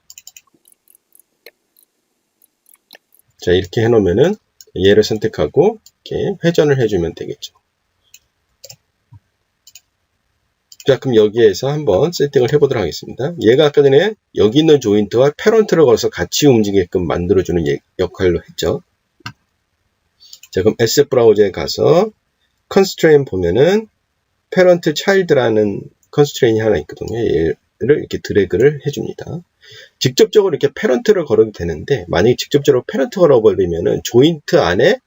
자, 이렇게 해놓으면은 얘를 선택하고 이렇게 회전을 해주면 되겠죠. 자, 그럼 여기에서 한번 세팅을 해보도록 하겠습니다. 얘가 아까 전에 여기 있는 조인트와 패런트를 걸어서 같이 움직이게끔 만들어주는 역할로 했죠. 자, 그럼 Asset 브라우저에 가서 컨스트레인 보면은 패런트 차일드라는 컨스트레인이 하나 있거든요. 얘를 이렇게 드래그를 해줍니다. 직접적으로 이렇게 패런트를 걸어도 되는데 만약에 직접적으로 패런트 걸어버리면은 조인트 안에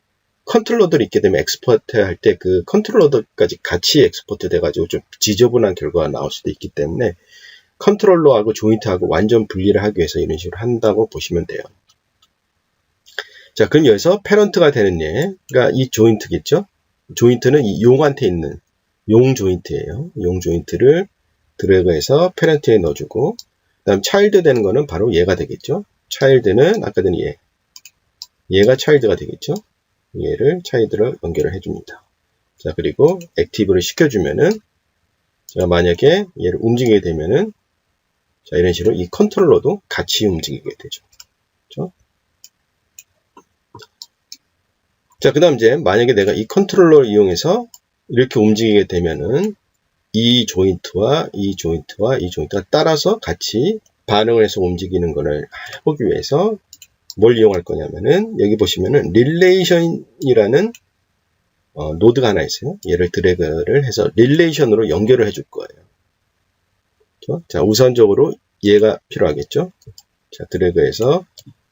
컨트롤러들이 있게 되면 엑스포트 할 때 그 컨트롤러들까지 같이 엑스포트 돼가지고 좀 지저분한 결과가 나올 수도 있기 때문에 컨트롤러하고 조인트하고 완전 분리를 하기 위해서 이런 식으로 한다고 보시면 돼요. 자, 그럼 여기서 패런트가 되는 얘가 이 조인트겠죠? 조인트는 이 용한테 있는 용 조인트예요. 용 조인트를 드래그해서 패런트에 넣어주고 그 다음 차일드 되는 거는 바로 얘가 되겠죠. 차일드는 아까 전에 얘가 차일드가 되겠죠. 얘를 차일드로 연결을 해줍니다. 자, 그리고 액티브를 시켜주면은 제가 만약에 얘를 움직이게 되면은 자, 이런 식으로 이 컨트롤러도 같이 움직이게 되죠. 그렇죠? 자, 그 다음 이제 만약에 내가 이 컨트롤러를 이용해서 이렇게 움직이게 되면은 이 조인트와 이 조인트와 이 조인트가 따라서 같이 반응을 해서 움직이는 것을 해보기 위해서 뭘 이용할 거냐면은 여기 보시면은 릴레이션이라는 노드가 하나 있어요. 얘를 드래그를 해서 릴레이션으로 연결을 해줄 거예요. 그렇죠? 자, 우선적으로 얘가 필요하겠죠. 자, 드래그해서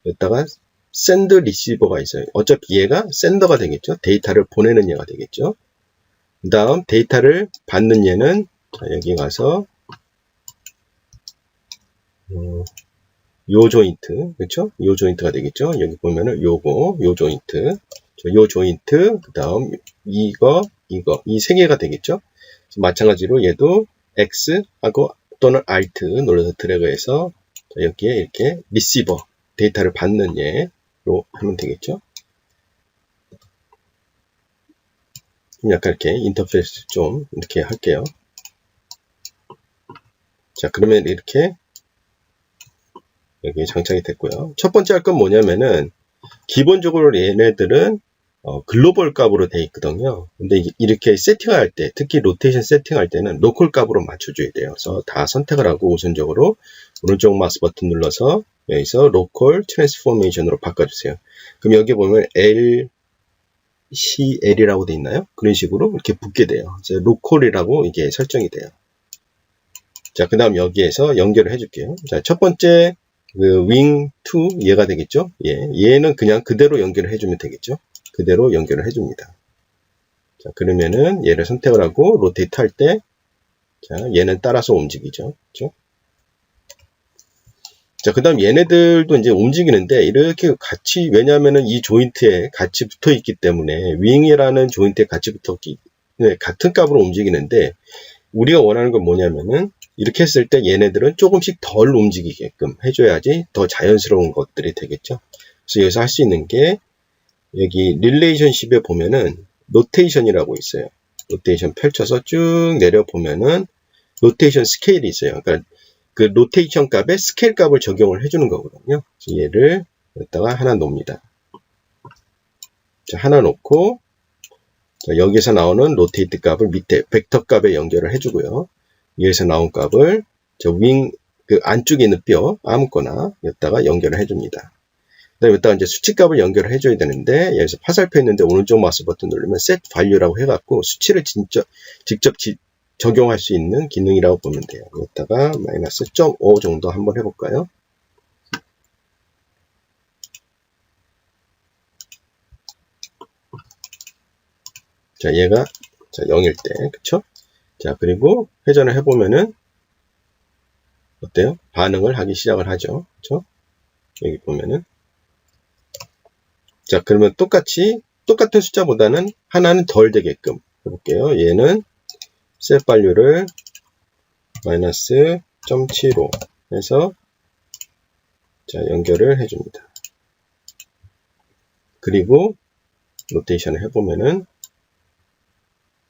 여기다가 샌드 리시버가 있어요. 어차피 얘가 샌더가 되겠죠. 데이터를 보내는 얘가 되겠죠. 그 다음 데이터를 받는 얘는 자, 여기 가서 요 조인트, 그렇죠? 요 조인트가 되겠죠. 여기 보면은 요거, 요 조인트, 요 조인트, 그 다음 이거, 이 세 개가 되겠죠. 마찬가지로 얘도 X하고 또는 Alt 눌러서 드래그해서 여기에 이렇게 리시버, 데이터를 받는 얘로 하면 되겠죠. 약간 이렇게 인터페이스 좀 이렇게 할게요. 자, 그러면 이렇게 여기 장착이 됐고요. 첫 번째 할 건 뭐냐면은 기본적으로 얘네들은 글로벌 값으로 돼 있거든요. 근데 이렇게 세팅할 때, 특히 로테이션 세팅할 때는 로컬 값으로 맞춰줘야 돼요. 그래서 다 선택을 하고 우선적으로 오른쪽 마우스 버튼 눌러서 여기서 로컬 트랜스포메이션으로 바꿔주세요. 그럼 여기 보면 LCL이라고 돼 있나요? 그런 식으로 이렇게 붙게 돼요. 그래서 로컬이라고 이게 설정이 돼요. 자, 그 다음 여기에서 연결을 해줄게요. 자, 첫 번째 그 wing2 얘가 되겠죠? 얘는 그냥 그대로 연결을 해주면 되겠죠? 그대로 연결을 해줍니다. 자, 그러면은 얘를 선택을 하고 로테이트 할 때, 자, 얘는 따라서 움직이죠. 그렇죠? 자, 그 다음 얘네들도 이제 움직이는데 이렇게 같이, 왜냐하면은 이 조인트에 같이 붙어 있기 때문에 wing이라는 조인트에 같이 붙었기, 같은 값으로 움직이는데 우리가 원하는 건 뭐냐면은 이렇게 했을 때 얘네들은 조금씩 덜 움직이게끔 해줘야지 더 자연스러운 것들이 되겠죠. 그래서 여기서 할 수 있는 게 여기 릴레이션십에 보면은 로테이션이라고 있어요. 로테이션 펼쳐서 쭉 내려보면은 로테이션 스케일이 있어요. 그러니까 그 로테이션 값에 스케일 값을 적용을 해주는 거거든요. 얘를 여기다가 하나 놓습니다. 자, 하나 놓고 자, 여기서 나오는 로테이트 값을 밑에 벡터 값에 연결을 해주고요. 여기서 나온 값을 저 윙 그 안쪽에 있는 뼈 아무거나 여기다가 연결을 해줍니다. 그다음에 여기다가 이제 수치값을 연결을 해줘야 되는데 여기서 화살표 있는데 오른쪽 마우스 버튼 누르면 set value라고 해갖고 수치를 직접 적용할 수 있는 기능이라고 보면 돼요. 여기다가 마이너스 0.5 정도 한번 해볼까요? 자, 얘가 자 0일 때, 그쵸? 자, 그리고 회전을 해보면은 어때요? 반응을 하기 시작을 하죠. 그쵸? 여기 보면은 자, 그러면 똑같은 숫자보다는 하나는 덜 되게끔 해볼게요. 얘는 set value를 마이너스 0.75 해서 자, 연결을 해줍니다. 그리고 로테이션을 해보면은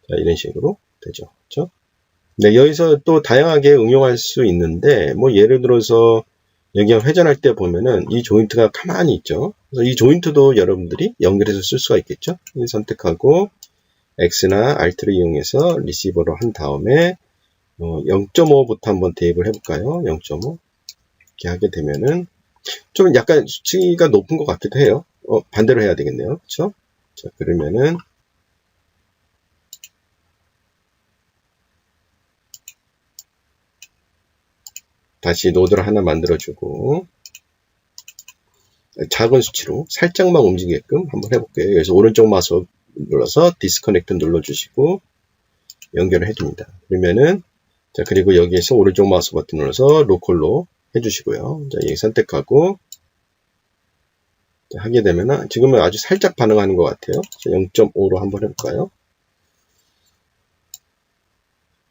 자, 이런 식으로 되죠. 그렇죠? 네, 여기서 또 다양하게 응용할 수 있는데 뭐 예를 들어서 여기 회전할 때 보면은 이 조인트가 가만히 있죠. 그래서 이 조인트도 여러분들이 연결해서 쓸 수가 있겠죠. 선택하고 X나 Alt를 이용해서 리시버로 한 다음에 0.5부터 한번 대입을 해볼까요? 0.5 이렇게 하게 되면은 좀 약간 수치가 높은 것 같기도 해요. 반대로 해야 되겠네요. 그렇죠? 자, 그러면은 다시 노드를 하나 만들어주고 작은 수치로 살짝만 움직이게끔 한번 해볼게요. 여기서 오른쪽 마우스 눌러서 디스커넥트 눌러주시고 연결을 해줍니다. 그러면은 자, 그리고 여기에서 오른쪽 마우스 버튼 눌러서 로컬로 해주시고요. 자, 여기 선택하고 자, 하게 되면은 지금은 아주 살짝 반응하는 것 같아요. 0.5로 한번 해볼까요?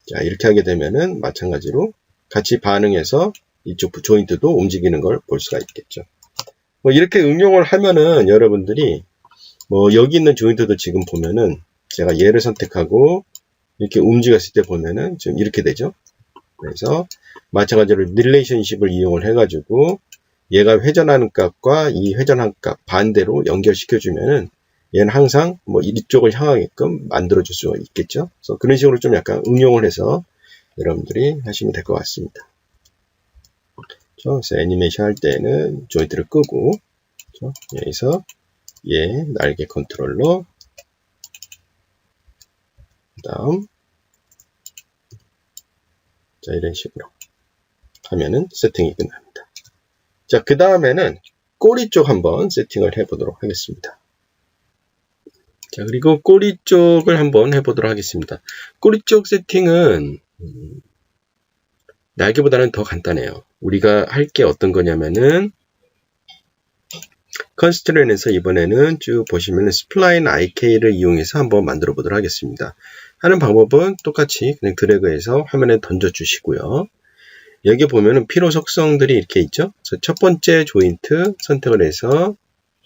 자, 이렇게 하게 되면은 마찬가지로 같이 반응해서 이쪽 조인트도 움직이는 걸 볼 수가 있겠죠. 뭐 이렇게 응용을 하면은 여러분들이 뭐 여기 있는 조인트도 지금 보면은 제가 얘를 선택하고 이렇게 움직였을 때 보면은 지금 이렇게 되죠. 그래서 마찬가지로 릴레이션십을 이용을 해가지고 얘가 회전하는 값과 이 회전한 값 반대로 연결시켜주면은 얘는 항상 뭐 이쪽을 향하게끔 만들어줄 수가 있겠죠. 그래서 그런 식으로 좀 약간 응용을 해서 여러분들이 하시면 될 것 같습니다. 그래서 애니메이션 할 때는 조인트를 끄고 여기서 얘 날개 컨트롤러 그 다음 자 이런 식으로 하면은 세팅이 끝납니다. 자, 그 다음에는 꼬리 쪽 한번 세팅을 해보도록 하겠습니다. 자, 그리고 꼬리 쪽을 한번 해보도록 하겠습니다. 꼬리 쪽 세팅은 날개보다는 더 간단해요. 우리가 할 게 어떤 거냐면은 컨스트레인에서 이번에는 쭉 보시면은 스플라인 IK를 이용해서 한번 만들어 보도록 하겠습니다. 하는 방법은 똑같이 그냥 드래그해서 화면에 던져 주시고요. 여기 보면은 필요 속성들이 이렇게 있죠. 첫 번째 조인트 선택을 해서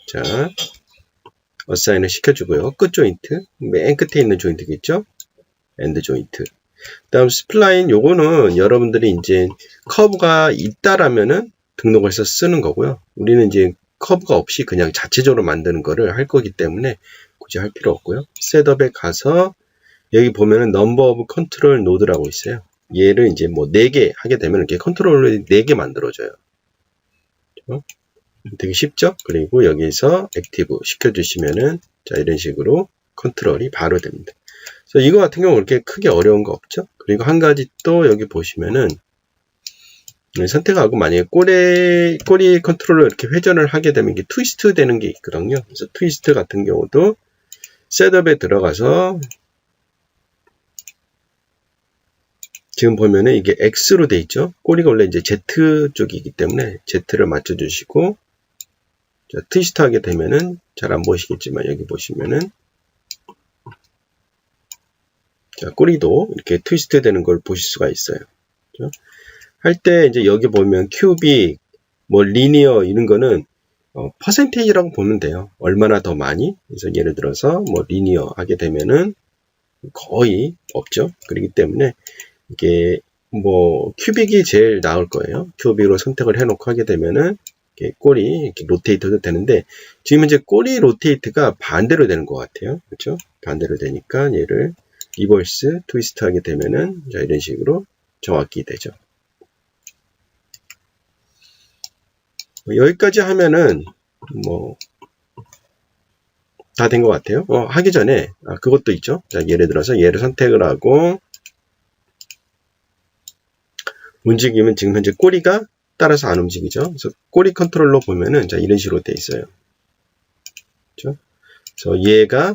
자 어사인을 시켜주고요. 끝 조인트 맨 끝에 있는 조인트겠죠. 엔드 조인트. 다음 스플라인 요거는 여러분들이 이제 커브가 있다라면은 등록해서 쓰는 거고요. 우리는 이제 커브가 없이 그냥 자체적으로 만드는 거를 할 거기 때문에 굳이 할 필요 없고요. 셋업에 가서 여기 보면은 넘버 오브 컨트롤 노드라고 있어요. 얘를 이제 뭐 4개 하게 되면 이렇게 컨트롤을 4개 만들어줘요. 되게 쉽죠? 그리고 여기서 액티브 시켜주시면은 자, 이런 식으로 컨트롤이 바로 됩니다. 그래서 이거 같은 경우 그렇게 크게 어려운 거 없죠? 그리고 한 가지 또 여기 보시면은 선택하고 만약에 꼬리 컨트롤을 이렇게 회전을 하게 되면 이게 트위스트 되는 게 있거든요. 그래서 트위스트 같은 경우도 셋업에 들어가서 지금 보면은 이게 X로 돼 있죠. 꼬리가 원래 이제 Z 쪽이기 때문에 Z를 맞춰주시고 자, 트위스트 하게 되면은 잘 안 보시겠지만 여기 보시면은 자, 꼬리도 이렇게 트위스트 되는 걸 보실 수가 있어요. 그렇죠? 할 때 이제 여기 보면 큐빅, 뭐 리니어 이런 거는 퍼센테이지라고 보면 돼요. 얼마나 더 많이. 그래서 예를 들어서 뭐 리니어 하게 되면은 거의 없죠. 그렇기 때문에 이게 뭐 큐빅이 제일 나을 거예요. 큐빅으로 선택을 해놓고 하게 되면은 이렇게 꼬리 이렇게 로테이트도 되는데 지금 이제 꼬리 로테이트가 반대로 되는 것 같아요. 그렇죠? 반대로 되니까 얘를 리버스 트위스트 하게 되면은 자, 이런 식으로 정확히 되죠. 여기까지 하면은 뭐 다 된 것 같아요. 하기 전에 그것도 있죠. 자, 예를 들어서 얘를 선택을 하고 움직이면 지금 현재 꼬리가 따라서 안 움직이죠. 그래서 꼬리 컨트롤러 보면은 자, 이런 식으로 돼 있어요. 그렇죠? 그래서 얘가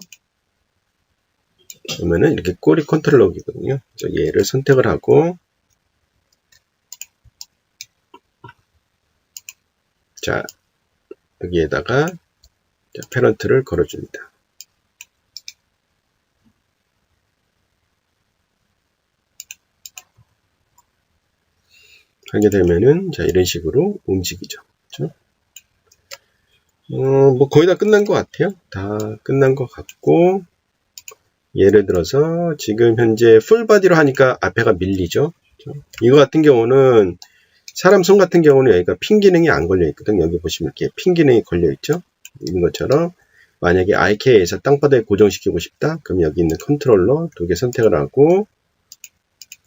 보면은 이렇게 꼬리 컨트롤러이거든요. 그래서 얘를 선택을 하고 자, 여기에다가 패런트를 걸어줍니다. 하게 되면은 자, 이런 식으로 움직이죠. 그렇죠? 뭐 거의 다 끝난 것 같아요. 다 끝난 것 같고 예를 들어서 지금 현재 풀바디로 하니까 앞에가 밀리죠. 그렇죠? 이거 같은 경우는 사람 손 같은 경우는 여기가 핀 기능이 안 걸려 있거든요. 여기 보시면 이렇게 핀 기능이 걸려 있죠. 이런 것처럼 만약에 IK에서 땅바닥에 고정시키고 싶다. 그럼 여기 있는 컨트롤러 2개 선택을 하고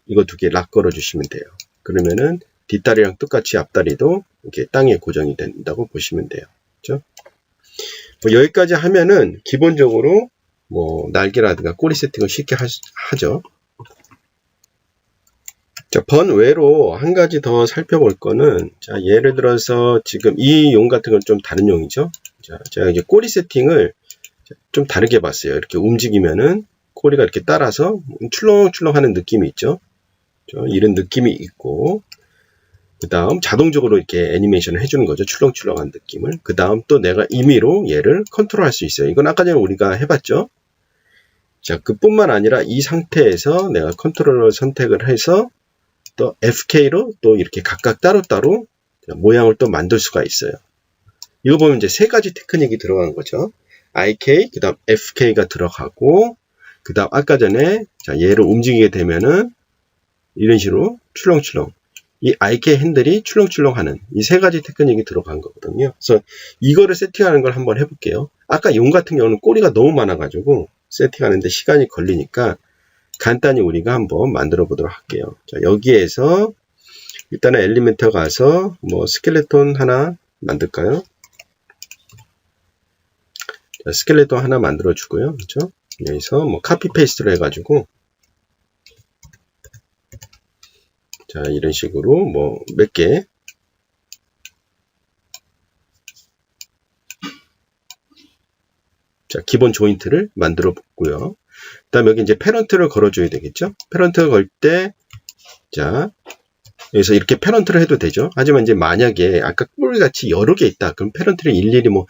이거 2개 락 걸어 주시면 돼요. 그러면은 뒷다리랑 똑같이 앞다리도 이렇게 땅에 고정이 된다고 보시면 돼요. 그렇죠? 뭐 여기까지 하면은 기본적으로 뭐 날개라든가 꼬리 세팅을 쉽게 하죠. 자, 번외로 한 가지 더 살펴볼 거는 자, 예를 들어서 지금 이 용 같은 건 좀 다른 용이죠. 자, 제가 이제 꼬리 세팅을 좀 다르게 봤어요. 이렇게 움직이면은 꼬리가 이렇게 따라서 출렁출렁 하는 느낌이 있죠. 이런 느낌이 있고 그 다음 자동적으로 이렇게 애니메이션을 해주는 거죠. 출렁출렁한 느낌을. 그 다음 또 내가 임의로 얘를 컨트롤할 수 있어요. 이건 아까 전에 우리가 해봤죠. 자, 그뿐만 아니라 이 상태에서 내가 컨트롤러 선택을 해서 또 FK로 또 이렇게 각각 따로따로 모양을 또 만들 수가 있어요. 이거 보면 이제 3가지 테크닉이 들어가는 거죠. IK, 그 다음 FK가 들어가고, 그 다음 아까 전에 자, 얘를 움직이게 되면은 이런 식으로 출렁출렁. 이 IK 핸들이 출렁출렁 하는 이 3가지 테크닉이 들어간 거거든요. 그래서 이거를 세팅하는 걸 한번 해볼게요. 아까 용 같은 경우는 꼬리가 너무 많아가지고 세팅하는데 시간이 걸리니까 간단히 우리가 한번 만들어 보도록 할게요. 자, 여기에서 일단은 엘리멘터 가서 뭐 스켈레톤 하나 만들까요? 자, 스켈레톤 하나 만들어 주고요. 그렇죠? 여기서 뭐 카피 페이스트로 해가지고 자, 이런 식으로 뭐 몇 개 자, 기본 조인트를 만들어 보고요. 그 다음에 여기 이제 패런트를 걸어줘야 되겠죠? 패런트를 걸 때, 자, 여기서 이렇게 패런트를 해도 되죠? 하지만 이제 만약에 아까 꿀같이 여러 개 있다. 그럼 패런트를 일일이 뭐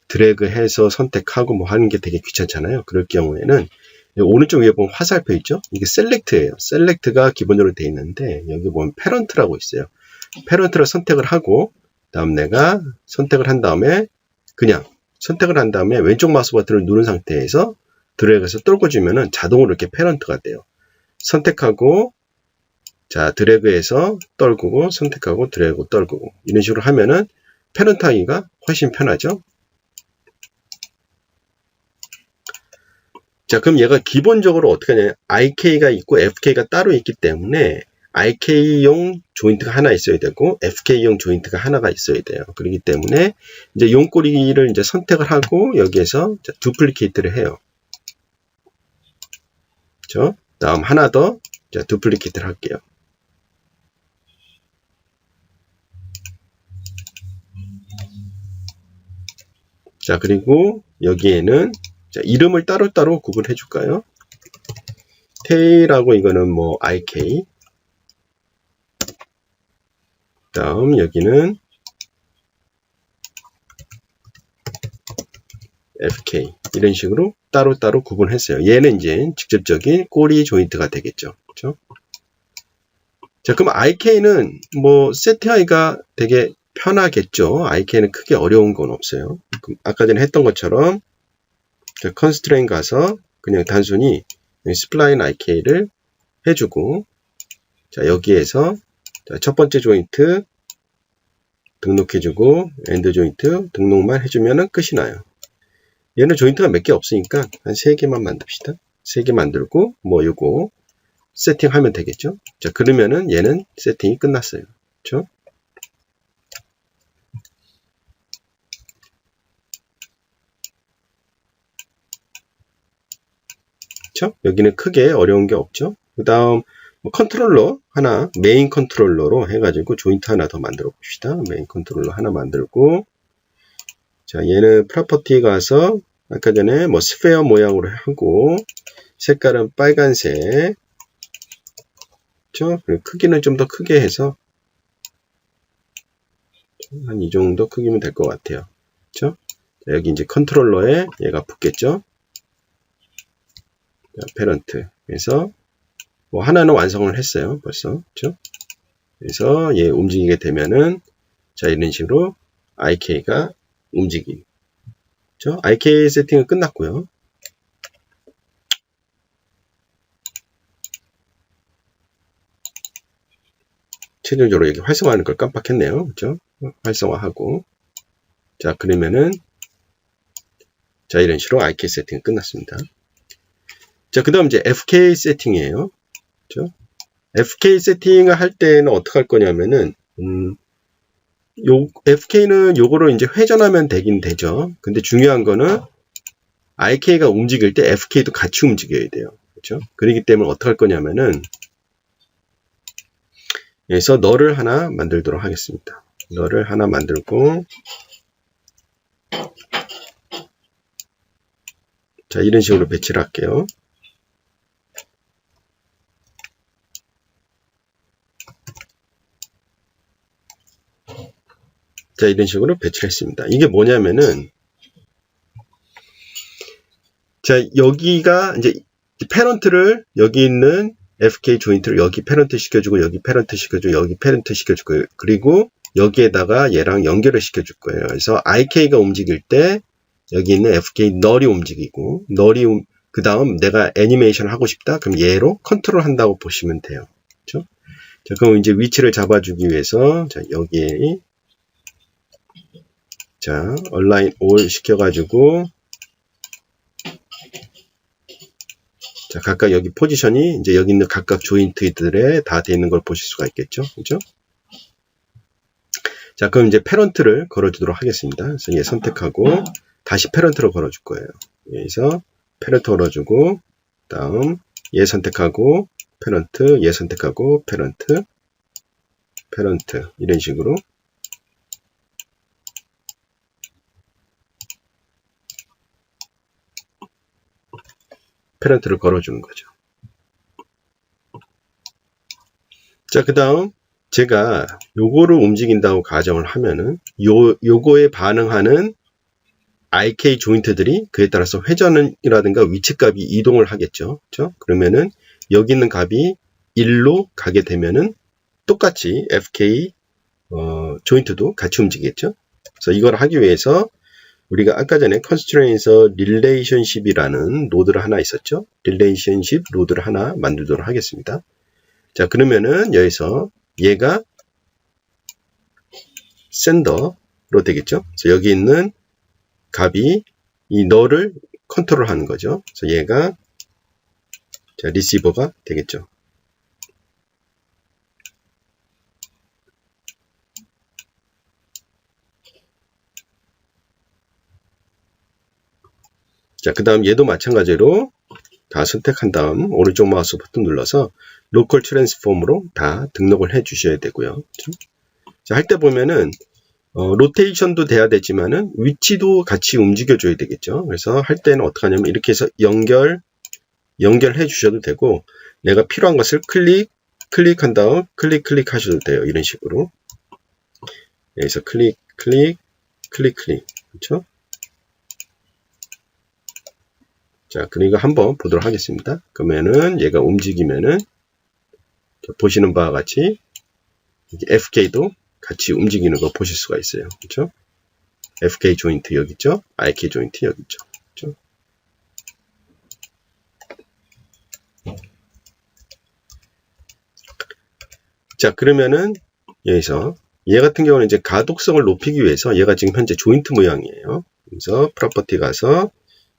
드래그 해서 선택하고 뭐 하는 게 되게 귀찮잖아요. 그럴 경우에는 오른쪽 위에 보면 화살표 있죠? 이게 셀렉트예요. 셀렉트가 기본적으로 되어 있는데 여기 보면 패런트라고 있어요. 패런트를 선택을 하고 다음 내가 선택을 한 다음에 그냥 선택을 한 다음에 왼쪽 마우스 버튼을 누른 상태에서 드래그해서 떨궈주면은 자동으로 이렇게 패런트가 돼요. 선택하고 자, 드래그해서 떨구고 선택하고 드래그 떨구고 이런 식으로 하면은 패런트 하기가 훨씬 편하죠. 자, 그럼 얘가 기본적으로 어떻게 하냐. IK가 있고 FK가 따로 있기 때문에 IK용 조인트가 하나 있어야 되고 FK용 조인트가 하나가 있어야 돼요. 그렇기 때문에 이제 용꼬리를 이제 선택을 하고 여기에서 두플리케이트를 해요. 그렇죠? 다음 하나 더 두플리케이트를 할게요. 자, 그리고 여기에는 자, 이름을 따로따로 구분해 줄까요? 테일하고 이거는 뭐 IK. 다음 여기는 FK. 이런 식으로 따로따로 구분했어요. 얘는 이제 직접적인 꼬리 조인트가 되겠죠. 그렇죠? 자, 그럼 IK는 뭐 세팅하기가 되게 편하겠죠. IK는 크게 어려운 건 없어요. 그럼 아까 전에 했던 것처럼 컨스트레인 가서 그냥 단순히 스플라인 IK를 해주고 자, 여기에서 자, 첫 번째 조인트 등록해주고 엔드 조인트 등록만 해주면 끝이 나요. 얘는 조인트가 몇 개 없으니까 한 3개만 만듭시다. 3개 만들고 뭐 요거 세팅하면 되겠죠. 자, 그러면은 얘는 세팅이 끝났어요. 그렇죠? 그렇죠? 여기는 크게 어려운 게 없죠. 그 다음 뭐 컨트롤러 하나 메인 컨트롤러로 해가지고 조인트 하나 더 만들어 봅시다. 메인 컨트롤러 하나 만들고 자, 얘는 프로퍼티 가서 아까 전에 뭐 스페어 모양으로 하고 색깔은 빨간색. 그렇죠? 그리고 크기는 좀 더 크게 해서 한 이 정도 크기면 될 것 같아요. 그렇죠? 자, 여기 이제 컨트롤러에 얘가 붙겠죠? 자, 페런트. 그래서 뭐 하나는 완성을 했어요. 벌써. 그렇죠? 그래서 얘 움직이게 되면은 자, 이런 식으로 IK가 움직임. 그렇죠? IK 세팅은 끝났고요. 최종적으로 여기 활성화하는 걸 깜빡했네요. 그렇죠? 활성화하고 자, 그러면은 자, 이런 식으로 IK 세팅이 끝났습니다. 자, 그 다음 이제 FK 세팅이에요. 그렇죠? FK 세팅을 할 때는 어떻게 할 거냐면은 FK는 요거로 이제 회전하면 되긴 되죠. 근데 중요한 거는 IK가 움직일 때 FK도 같이 움직여야 돼요. 그렇죠? 그렇기 때문에 어떻게 할 거냐면은 여기서 널을 하나 만들도록 하겠습니다. 널을 하나 만들고 자, 이런 식으로 배치를 할게요. 자, 이런 식으로 배치를 했습니다. 이게 뭐냐면은 자, 여기가 이제 패런트를 여기 있는 FK 조인트를 여기 패런트 시켜주고 여기 패런트 시켜주고 여기 패런트 시켜주고 그리고 여기에다가 얘랑 연결을 시켜줄 거예요. 그래서 IK가 움직일 때 여기 있는 FK 널이 움직이고 널이 그 다음 내가 애니메이션을 하고 싶다. 그럼 얘로 컨트롤 한다고 보시면 돼요. 그렇죠? 자, 그럼 이제 위치를 잡아주기 위해서 자, 여기에 자, 얼라인 올 시켜가지고 자, 각각 여기 포지션이 이제 여기 있는 각각 조인트들에 다 돼 있는 걸 보실 수가 있겠죠. 그죠? 자, 그럼 이제 패런트를 걸어주도록 하겠습니다. 그래서 얘 선택하고 다시 패런트로 걸어줄 거예요. 여기서 패런트 걸어주고 다음 얘 선택하고 패런트, 얘 선택하고 패런트, 패런트 이런 식으로 패런트를 걸어주는 거죠. 자, 그 다음 제가 요거를 움직인다고 가정을 하면은 요거에 반응하는 IK 조인트들이 그에 따라서 회전이라든가 위치값이 이동을 하겠죠. 그렇죠? 그러면은 여기 있는 값이 1로 가게 되면은 똑같이 FK 조인트도 같이 움직이겠죠. 그래서 이걸 하기 위해서 우리가 아까 전에 컨스트레인에서 릴레이션십이라는 노드를 하나 있었죠. 릴레이션십 노드를 하나 만들도록 하겠습니다. 자, 그러면은 여기서 얘가 sender로 되겠죠. 그래서 여기 있는 값이 이 너를 컨트롤하는 거죠. 그래서 얘가 자, 리시버가 되겠죠. 자, 그 다음 얘도 마찬가지로 다 선택한 다음 오른쪽 마우스 버튼 눌러서 로컬 트랜스폼으로 다 등록을 해 주셔야 되고요. 자, 할 때 보면은 로테이션도 돼야 되지만은 위치도 같이 움직여 줘야 되겠죠. 그래서 할 때는 어떻게 하냐면 이렇게 해서 연결해 주셔도 되고, 내가 필요한 것을 클릭한 다음 클릭 하셔도 돼요. 이런 식으로. 여기서 클릭. 그렇죠? 자, 그리고 한번 보도록 하겠습니다. 그러면은 얘가 움직이면은 보시는 바와 같이 FK도 같이 움직이는 거 보실 수가 있어요. 그렇죠? FK 조인트 여기 있죠? IK 조인트 여기 있죠? 그렇죠? 자, 그러면은 여기서 얘 같은 경우는 이제 가독성을 높이기 위해서 얘가 지금 현재 조인트 모양이에요. 그래서 프로퍼티 가서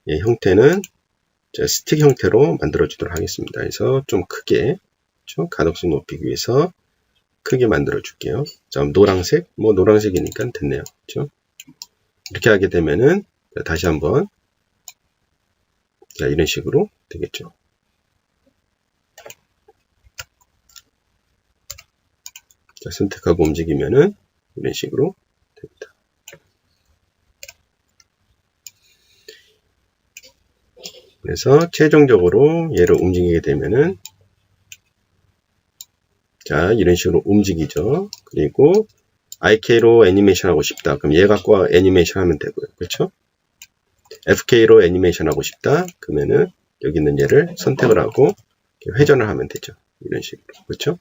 얘 형태는 스틱 형태로 만들어 주도록 하겠습니다. 그래서 좀 크게, 그렇죠? 가독성 높이기 위해서 크게 만들어 줄게요. 자, 노란색, 노란색이니까 됐네요. 그렇죠? 이렇게 하게 되면은 다시 한번 자, 이런 식으로 되겠죠. 자, 선택하고 움직이면은 이런 식으로 됩니다. 그래서 최종적으로 얘를 움직이게 되면은 자, 이런 식으로 움직이죠. 그리고 IK로 애니메이션 하고 싶다. 그럼 얘 갖고 애니메이션 하면 되고요. 그렇죠? FK로 애니메이션 하고 싶다. 그러면은 여기 있는 얘를 선택을 하고 회전을 하면 되죠. 이런 식으로. 그렇죠?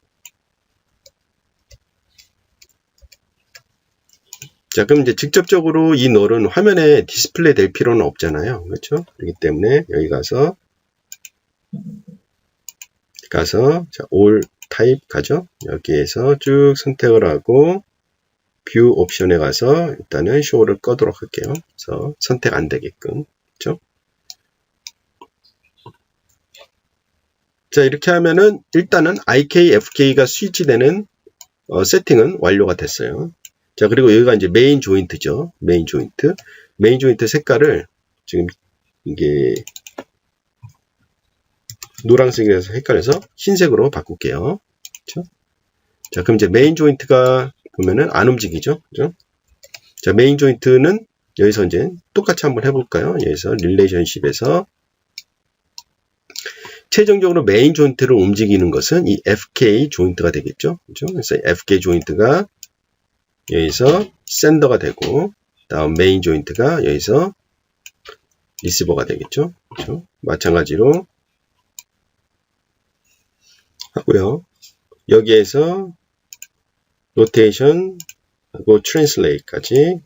자, 그럼 이제 직접적으로 이 널은 화면에 디스플레이 될 필요는 없잖아요. 그렇죠? 그렇기 때문에 여기 가서 자, all type 가죠. 여기에서 쭉 선택을 하고 뷰 옵션에 가서 일단은 show를 꺼도록 할게요. 그래서 선택 안 되게끔. 그렇죠? 자, 이렇게 하면은 일단은 IK, FK가 스위치되는 세팅은 완료가 됐어요. 자, 그리고 여기가 이제 메인 조인트죠. 메인 조인트 색깔을 지금 이게 노란색이라서 헷갈려서 흰색으로 바꿀게요. 그렇죠? 자, 그럼 이제 메인 조인트가 보면은 안 움직이죠. 그죠? 자, 메인 조인트는 여기서 이제 똑같이 한번 해볼까요? 여기서 릴레이션십에서 최종적으로 메인 조인트를 움직이는 것은 이 FK 조인트가 되겠죠. 그죠? 그래서 FK 조인트가 여기서 센더가 되고, 다음 메인 조인트가 여기서 리시버가 되겠죠. 그렇죠? 마찬가지로 하고요. 여기에서 로테이션 하고 트랜슬레이트까지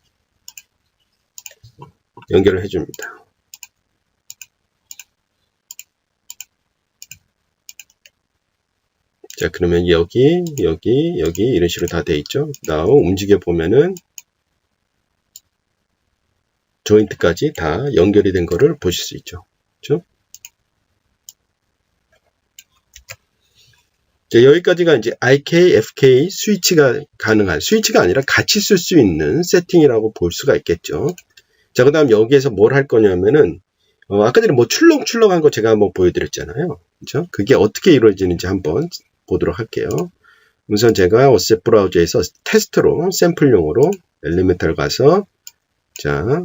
연결을 해줍니다. 자, 그러면 여기 이런 식으로 다 돼 있죠. 다음 움직여 보면은 조인트까지 다 연결이 된 거를 보실 수 있죠. 그렇죠? 자, 여기까지가 이제 IK, FK 스위치가 가능한, 스위치가 아니라 같이 쓸 수 있는 세팅이라고 볼 수가 있겠죠. 자, 그 다음 여기에서 뭘 할 거냐면은 아까 전에 출렁출렁한 거 제가 한번 보여드렸잖아요. 그렇죠? 그게 어떻게 이루어지는지 한번 보도록 할게요. 우선 제가 어셋 브라우저에서 테스트로 샘플용으로 엘리멘탈 가서 자,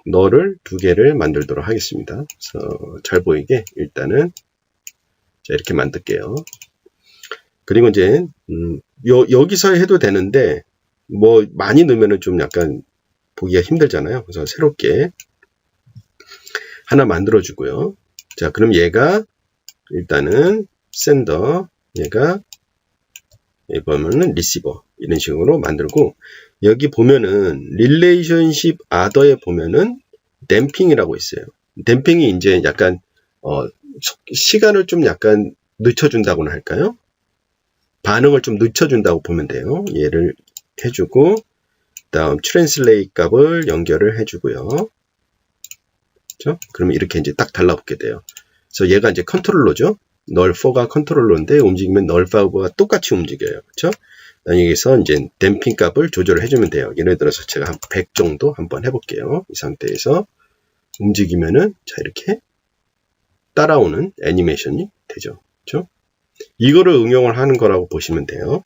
너를 2개를 만들도록 하겠습니다. 그래서 잘 보이게 일단은 자, 이렇게 만들게요. 그리고 이제 여기서 해도 되는데 많이 넣으면은 좀 약간 보기가 힘들잖아요. 그래서 새롭게 하나 만들어 주고요. 자, 그럼 얘가 일단은 샌더, 얘가 여기 보면은 리시버 이런 식으로 만들고, 여기 보면은 릴레이션십 아더에 보면은 댐핑이라고 있어요. 댐핑이 이제 약간 시간을 좀 약간 늦춰준다고나 할까요? 반응을 좀 늦춰준다고 보면 돼요. 얘를 해주고 다음 트랜슬레이트 값을 연결을 해주고요. 그렇죠? 그러면 이렇게 이제 딱 달라붙게 돼요. 그래서 얘가 이제 컨트롤러죠. null4가 컨트롤러인데 움직이면 null5가 똑같이 움직여요. 그렇죠? 여기서 이제 댐핑 값을 조절을 해주면 돼요. 예를 들어서 제가 한 100 정도 한번 해볼게요. 이 상태에서 움직이면은 자 이렇게 따라오는 애니메이션이 되죠. 그렇죠? 이거를 응용을 하는 거라고 보시면 돼요.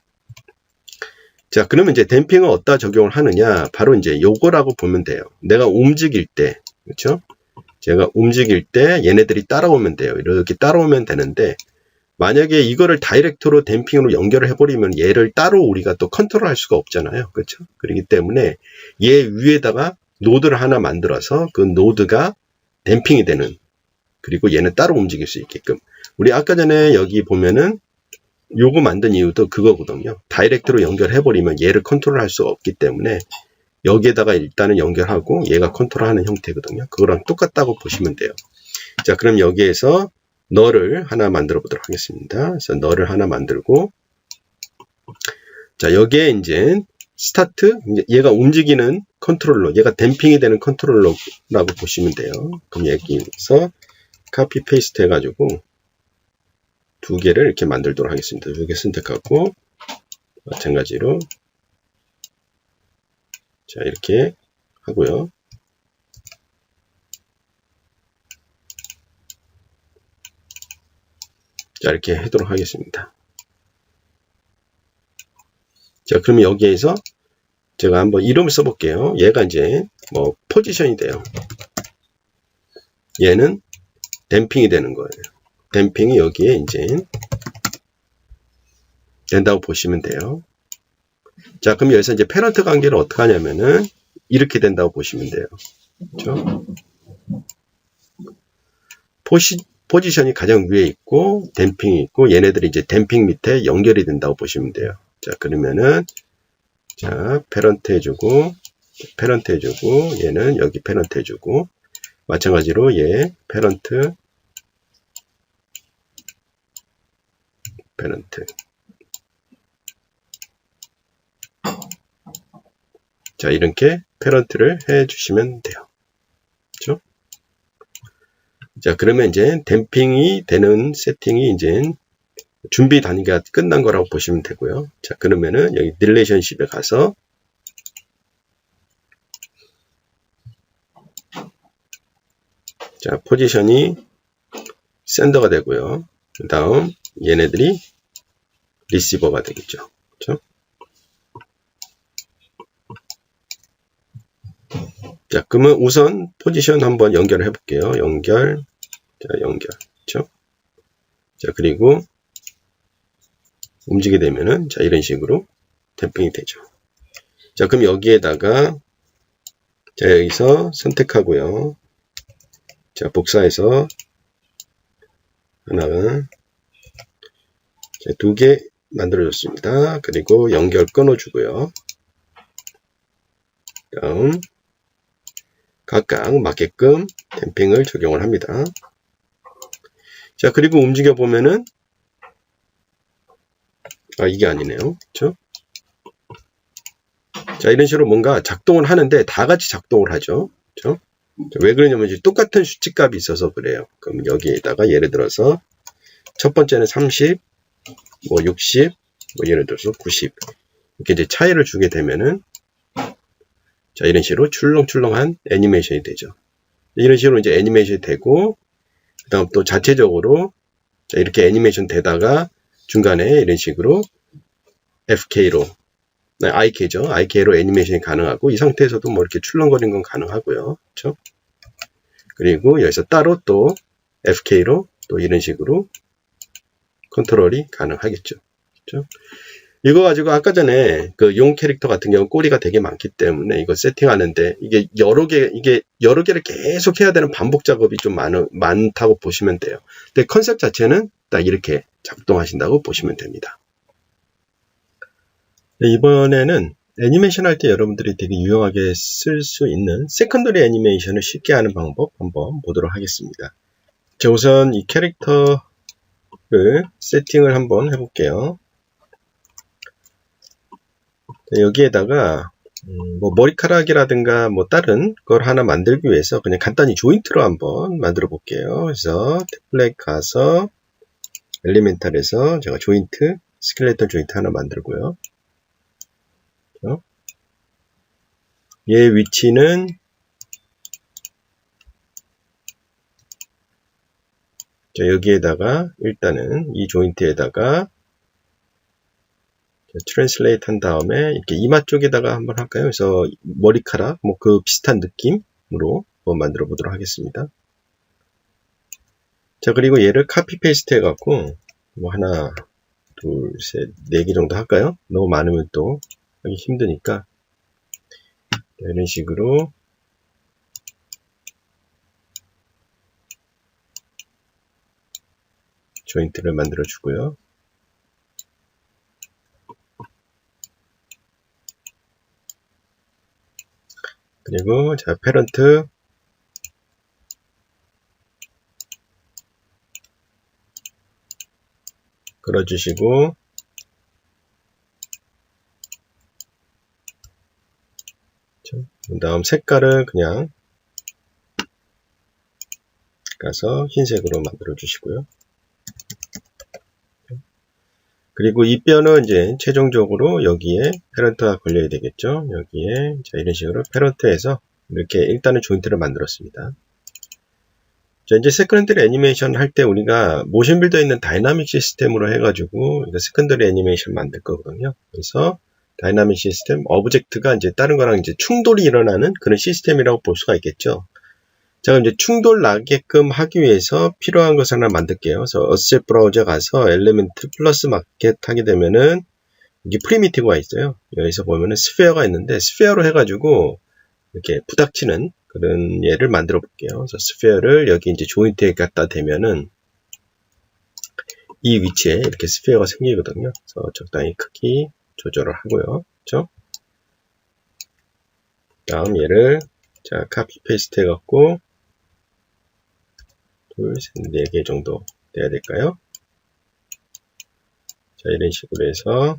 자, 그러면 이제 댐핑을 어디다 적용을 하느냐? 바로 이제 요거라고 보면 돼요. 내가 움직일 때, 그렇죠? 제가 움직일 때 얘네들이 따라오면 돼요. 이렇게 따라오면 되는데 만약에 이거를 다이렉트로 댐핑으로 연결을 해버리면 얘를 따로 우리가 또 컨트롤할 수가 없잖아요. 그렇죠? 그렇기 때문에 얘 위에다가 노드를 하나 만들어서 그 노드가 댐핑이 되는 그리고 얘는 따로 움직일 수 있게끔 우리 아까 전에 여기 보면은 요거 만든 이유도 그거거든요. 다이렉트로 연결해버리면 얘를 컨트롤할 수가 없기 때문에 여기에다가 일단은 연결하고 얘가 컨트롤하는 형태거든요. 그거랑 똑같다고 보시면 돼요. 자, 그럼 여기에서 너를 하나 만들어 보도록 하겠습니다. 그래서 너를 하나 만들고 자, 여기에 이제 스타트 얘가 움직이는 컨트롤러 얘가 댐핑이 되는 컨트롤러라고 보시면 돼요. 그럼 여기서 카피 페이스트 해가지고 두 개를 이렇게 만들도록 하겠습니다. 두 개 선택하고 마찬가지로 자 이렇게 하고요. 자 이렇게 하도록 하겠습니다. 자 그러면 여기에서 제가 한번 이름을 써볼게요. 얘가 이제 뭐 포지션이 돼요. 얘는 댐핑이 되는 거예요. 댐핑이 여기에 이제 된다고 보시면 돼요. 자, 그럼 여기서 이제 패런트 관계를 어떻게 하냐면은 이렇게 된다고 보시면 돼요. 그렇죠? 포지션이 가장 위에 있고 댐핑이 있고 얘네들이 이제 댐핑 밑에 연결이 된다고 보시면 돼요. 자, 그러면은 자, 패런트 해주고 얘는 여기 패런트 해주고 마찬가지로 얘 패런트 자 이렇게 패런트를 해주시면 돼요. 그렇죠? 자 그러면 이제 댐핑이 되는 세팅이 이제 준비 단계가 끝난 거라고 보시면 되고요. 자 그러면은 여기 릴레이션십에 가서 자 포지션이 센더가 되고요. 그 다음 얘네들이 리시버가 되겠죠. 그렇죠? 자, 그러면 우선 포지션 한번 연결을 해볼게요. 연결. 그렇죠? 자, 그리고 움직이게 되면은 자, 이런 식으로 댐핑이 되죠. 자, 그럼 여기에다가 자, 여기서 선택하고요. 자, 복사해서 하나가 두 개 만들어줬습니다. 그리고 연결 끊어주고요. 다음 각각 맞게끔 댐핑을 적용을 합니다. 자 그리고 움직여 보면은 이게 아니네요. 그렇죠? 자 이런 식으로 뭔가 작동을 하는데 다 같이 작동을 하죠. 그렇죠? 왜 그러냐면 이제 똑같은 수치값이 있어서 그래요. 그럼 여기에다가 예를 들어서 첫 번째는 30, 뭐 60, 뭐 예를 들어서 90 이렇게 이제 차이를 주게 되면은 자 이런 식으로 출렁출렁한 애니메이션이 되죠. 이런 식으로 이제 애니메이션이 되고 그 다음 또 자체적으로 자 이렇게 애니메이션 되다가 중간에 이런 식으로 FK로 IK죠. IK로 애니메이션이 가능하고 이 상태에서도 뭐 이렇게 출렁거리는 건 가능하고요. 그렇죠? 그리고 여기서 따로 또 FK로 또 이런 식으로 컨트롤이 가능하겠죠. 그렇죠? 이거 가지고 아까 전에 그 용 캐릭터 같은 경우 꼬리가 되게 많기 때문에 이거 세팅하는데 이게 여러 개를 계속 해야 되는 반복 작업이 좀 많다고 보시면 돼요. 근데 컨셉 자체는 딱 이렇게 작동하신다고 보시면 됩니다. 이번에는 애니메이션 할 때 여러분들이 되게 유용하게 쓸 수 있는 세컨더리 애니메이션을 쉽게 하는 방법 한번 보도록 하겠습니다. 자, 우선 이 캐릭터를 세팅을 한번 해볼게요. 여기에다가 뭐 머리카락이라든가 뭐 다른 걸 하나 만들기 위해서 그냥 간단히 조인트로 한번 만들어 볼게요. 그래서 템플릿 가서 엘리멘탈에서 제가 조인트, 스켈레톤 조인트 하나 만들고요. 얘 위치는 자, 여기에다가 일단은 이 조인트에다가 트랜슬레이트 한 다음에 이렇게 이마 쪽에다가 한번 할까요? 그래서 머리카락 뭐 그 비슷한 느낌으로 한번 만들어 보도록 하겠습니다. 자, 그리고 얘를 카피 페이스트 해갖고 뭐 하나, 둘, 셋, 4개 정도 할까요? 너무 많으면 또 하기 힘드니까 이런 식으로 조인트를 만들어 주고요. 그리고 자, 패런트 걸어주시고 그 다음 색깔을 그냥 가서 흰색으로 만들어 주시고요. 그리고 이 뼈는 이제 최종적으로 여기에 패런트가 걸려야 되겠죠. 여기에 자, 이런 식으로 패런트에서 이렇게 일단은 조인트를 만들었습니다. 자, 이제 세컨더리 애니메이션 할 때 우리가 모션 빌더에 있는 다이나믹 시스템으로 해가지고 세컨더리 애니메이션 만들 거거든요. 그래서 다이나믹 시스템, 오브젝트가 이제 다른 거랑 이제 충돌이 일어나는 그런 시스템이라고 볼 수가 있겠죠. 자, 그럼 이제 충돌 나게끔 하기 위해서 필요한 것을 하나 만들게요. 그래서 어셋 브라우저 가서 엘리멘트 플러스 마켓 하게 되면은 이게 프리미티브가 있어요. 여기서 보면은 스페어가 있는데 스페어로 해가지고 이렇게 부닥치는 그런 예를 만들어 볼게요. 그래서 스페어를 여기 이제 조인트에 갖다 대면은 이 위치에 이렇게 스페어가 생기거든요. 그래서 적당히 크기 조절을 하고요. 그렇죠? 다음 얘를 자, 카피 페이스트 해갖고 둘, 셋, 4개 정도 돼야 될까요? 자, 이런 식으로 해서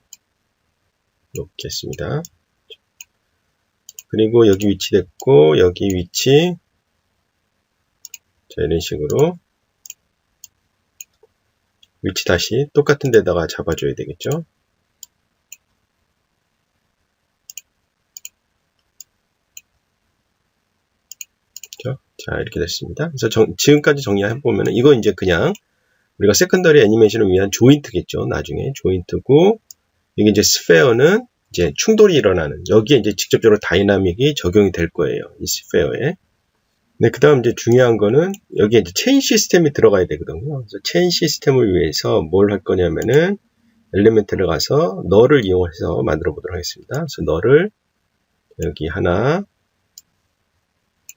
놓겠습니다. 그리고 여기 위치 됐고, 여기 위치. 자, 이런 식으로. 위치 다시 똑같은 데다가 잡아줘야 되겠죠? 자, 이렇게 됐습니다. 그래서 지금까지 정리해보면, 이거 이제 그냥 우리가 세컨더리 애니메이션을 위한 조인트겠죠. 나중에 조인트고, 이게 이제 스페어는 이제 충돌이 일어나는, 여기에 이제 직접적으로 다이나믹이 적용이 될 거예요. 이 스페어에. 네, 그 다음 이제 중요한 거는 여기에 이제 체인 시스템이 들어가야 되거든요. 그래서 체인 시스템을 위해서 뭘 할 거냐면은 엘리멘트를 가서 널을 이용해서 만들어 보도록 하겠습니다. 그래서 널을 여기 하나,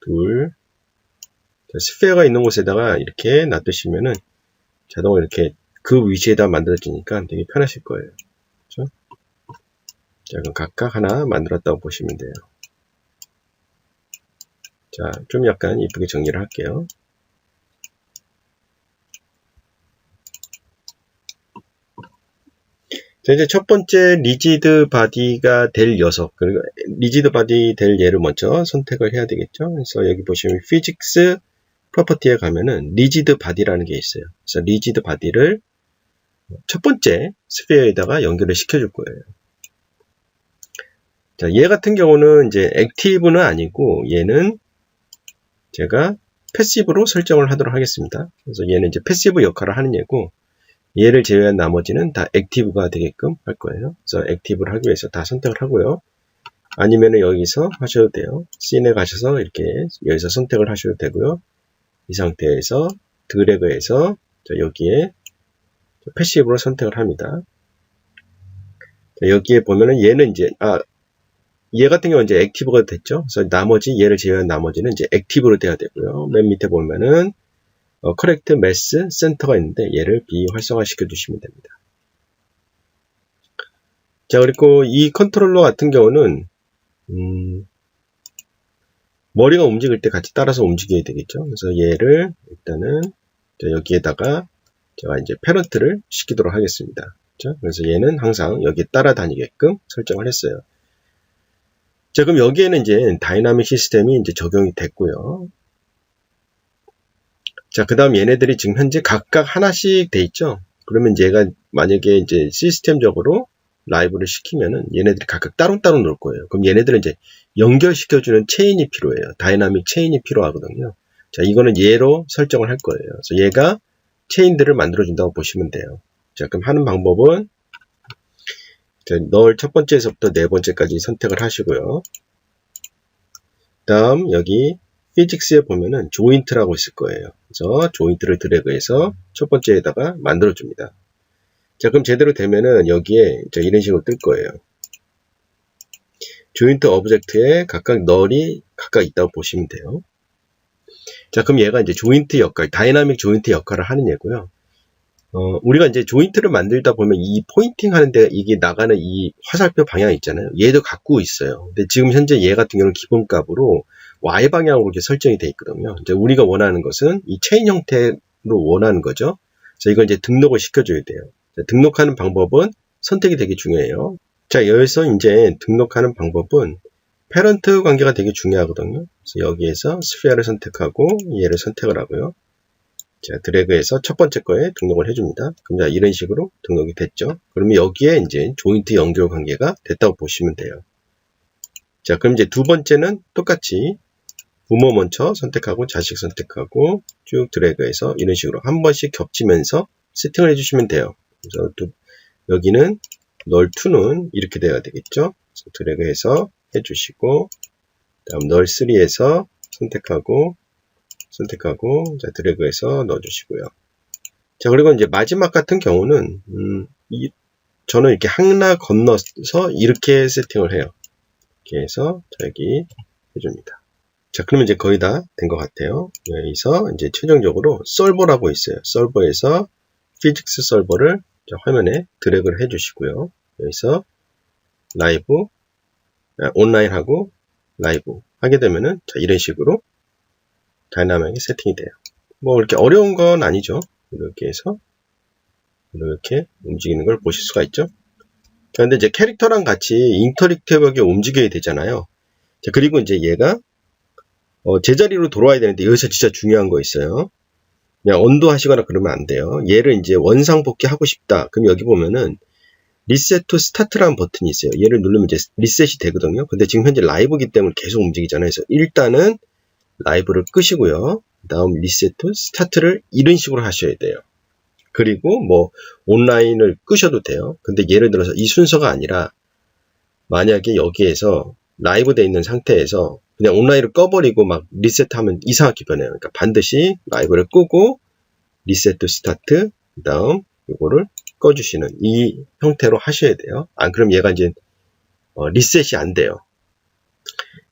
둘, 스페어가 있는 곳에다가 이렇게 놔두시면은 자동으로 이렇게 그 위치에다 만들어지니까 되게 편하실 거예요. 그렇죠? 자, 그럼 각각 하나 만들었다고 보시면 돼요. 자, 좀 약간 이쁘게 정리를 할게요. 자, 이제 첫 번째 리지드 바디가 될 녀석, 그리고 리지드 바디 될 얘를 먼저 선택을 해야 되겠죠. 그래서 여기 보시면 피직스 프로퍼티에 가면은 리지드 바디라는 게 있어요. 그래서 리지드 바디를 첫 번째 스피어에다가 연결을 시켜줄 거예요. 자, 얘 같은 경우는 이제 액티브는 아니고 얘는 제가 패시브로 설정을 하도록 하겠습니다. 그래서 얘는 이제 패시브 역할을 하는 얘고 얘를 제외한 나머지는 다 액티브가 되게끔 할 거예요. 그래서 액티브를 하기 위해서 다 선택을 하고요. 아니면은 여기서 하셔도 돼요. 씬에 가셔서 이렇게 여기서 선택을 하셔도 되고요. 이 상태에서 드래그해서 여기에 패시브로 선택을 합니다. 여기에 보면은 얘는 이제 얘 같은 경우는 이제 액티브가 됐죠. 그래서 나머지 얘를 제외한 나머지는 이제 액티브로 돼야 되고요. 맨 밑에 보면은 correct mass center가 있는데 얘를 비활성화 시켜 주시면 됩니다. 자, 그리고 이 컨트롤러 같은 경우는 머리가 움직일 때 같이 따라서 움직여야 되겠죠. 그래서 얘를 일단은 여기에다가 제가 이제 패런트를 시키도록 하겠습니다. 그렇죠? 그래서 얘는 항상 여기에 따라다니게끔 설정을 했어요. 자, 그럼 여기에는 이제 다이나믹 시스템이 이제 적용이 됐고요. 자, 그 다음 얘네들이 지금 현재 각각 하나씩 돼 있죠? 그러면 얘가 만약에 이제 시스템적으로 라이브를 시키면은 얘네들이 각각 따로따로 놀 거예요. 그럼 얘네들은 이제 연결시켜주는 체인이 필요해요. 다이나믹 체인이 필요하거든요. 자, 이거는 얘로 설정을 할 거예요. 그래서 얘가 체인들을 만들어준다고 보시면 돼요. 자, 그럼 하는 방법은 널 첫 번째에서부터 네 번째까지 선택을 하시고요. 다음 여기 피직스에 보면은 조인트라고 있을 거예요. 그래서 조인트를 드래그해서 첫 번째에다가 만들어줍니다. 자, 그럼 제대로 되면은 여기에 이런 식으로 뜰 거예요. 조인트 오브젝트에 각각 널이 각각 있다고 보시면 돼요. 자, 그럼 얘가 이제 조인트 역할, 다이나믹 조인트 역할을 하는 얘고요. 우리가 이제 조인트를 만들다 보면 이 포인팅 하는데 이게 나가는 이 화살표 방향 있잖아요. 얘도 갖고 있어요. 근데 지금 현재 얘 같은 경우는 기본값으로 Y 방향으로 이렇게 설정이 되어 있거든요. 이제 우리가 원하는 것은 이 체인 형태로 원하는 거죠. 그래서 이걸 이제 등록을 시켜줘야 돼요. 자, 등록하는 방법은 선택이 되게 중요해요. 자, 여기서 이제 등록하는 방법은 패런트 관계가 되게 중요하거든요. 그래서 여기에서 스피어를 선택하고 얘를 선택을 하고요. 자, 드래그해서 첫 번째 거에 등록을 해줍니다. 그럼 자, 이런 식으로 등록이 됐죠. 그러면 여기에 이제 조인트 연결 관계가 됐다고 보시면 돼요. 자, 그럼 이제 두 번째는 똑같이 부모 먼저 선택하고 자식 선택하고 쭉 드래그해서 이런 식으로 한 번씩 겹치면서 세팅을 해주시면 돼요. 그래서 여기는 널2는 이렇게 돼야 되겠죠. 그래서 드래그해서 해주시고 다음 널3에서 선택하고 자, 드래그해서 넣어주시고요. 자, 그리고 이제 마지막 같은 경우는 저는 이렇게 하나 건너서 이렇게 세팅을 해요. 이렇게 해서 여기 해줍니다. 자, 그러면 이제 거의 다 된 것 같아요. 여기서 이제 최종적으로 솔버라고 있어요. 솔버에서 피직스 솔버를 화면에 드래그를 해주시고요. 여기서 라이브, 온라인하고 라이브 하게 되면은 자, 이런 식으로 다이나믹이 세팅이 돼요. 뭐 이렇게 어려운 건 아니죠. 이렇게 해서 이렇게 움직이는 걸 보실 수가 있죠. 그런데 이제 캐릭터랑 같이 인터랙티브하게 움직여야 되잖아요. 자, 그리고 이제 얘가 제자리로 돌아와야 되는데 여기서 진짜 중요한 거 있어요. 그냥 언도 하시거나 그러면 안 돼요. 얘를 이제 원상복귀 하고 싶다. 그럼 여기 보면은 리셋 투 스타트라는 버튼이 있어요. 얘를 누르면 이제 리셋이 되거든요. 근데 지금 현재 라이브기 때문에 계속 움직이잖아요. 그래서 일단은 라이브를 끄시고요. 다음 리셋 투 스타트를 이런 식으로 하셔야 돼요. 그리고 뭐 온라인을 끄셔도 돼요. 근데 예를 들어서 이 순서가 아니라 만약에 여기에서 라이브 돼 있는 상태에서 그냥 온라인을 꺼버리고 막 리셋하면 이상하게 변해요. 그러니까 반드시 라이브를 끄고 리셋 투 스타트 그 다음 이거를 꺼주시는 이 형태로 하셔야 돼요. 안 그럼 얘가 이제 리셋이 안 돼요.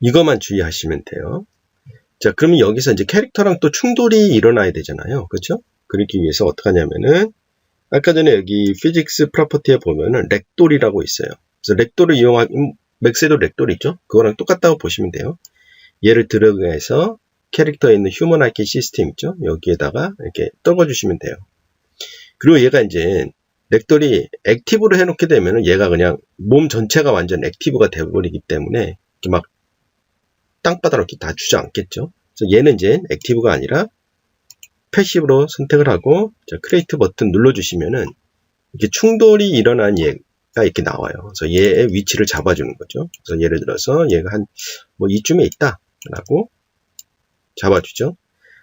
이것만 주의하시면 돼요. 자, 그러면 여기서 이제 캐릭터랑 또 충돌이 일어나야 되잖아요. 그렇죠? 그러기 위해서 어떻게 하냐면은 아까 전에 여기 피직스 프로퍼티에 보면은 렉돌이라고 있어요. 그래서 렉돌을 맥스에도 렉돌이 있죠? 그거랑 똑같다고 보시면 돼요. 얘를 드래그해서 캐릭터에 있는 휴먼 아이키 시스템 있죠? 여기에다가 이렇게 떨궈주시면 돼요. 그리고 얘가 이제 렉돌이 액티브로 해놓게 되면은 얘가 그냥 몸 전체가 완전 액티브가 되어버리기 때문에 이렇게 막 땅바닥으로 이렇게 다 주저앉겠죠. 그래서 얘는 이제 액티브가 아니라 패시브로 선택을 하고 자, 크리에이트 버튼 눌러주시면은 이렇게 충돌이 일어난 얘가 이렇게 나와요. 그래서 얘의 위치를 잡아주는 거죠. 그래서 예를 들어서 얘가 한 뭐 이쯤에 있다라고 잡아주죠.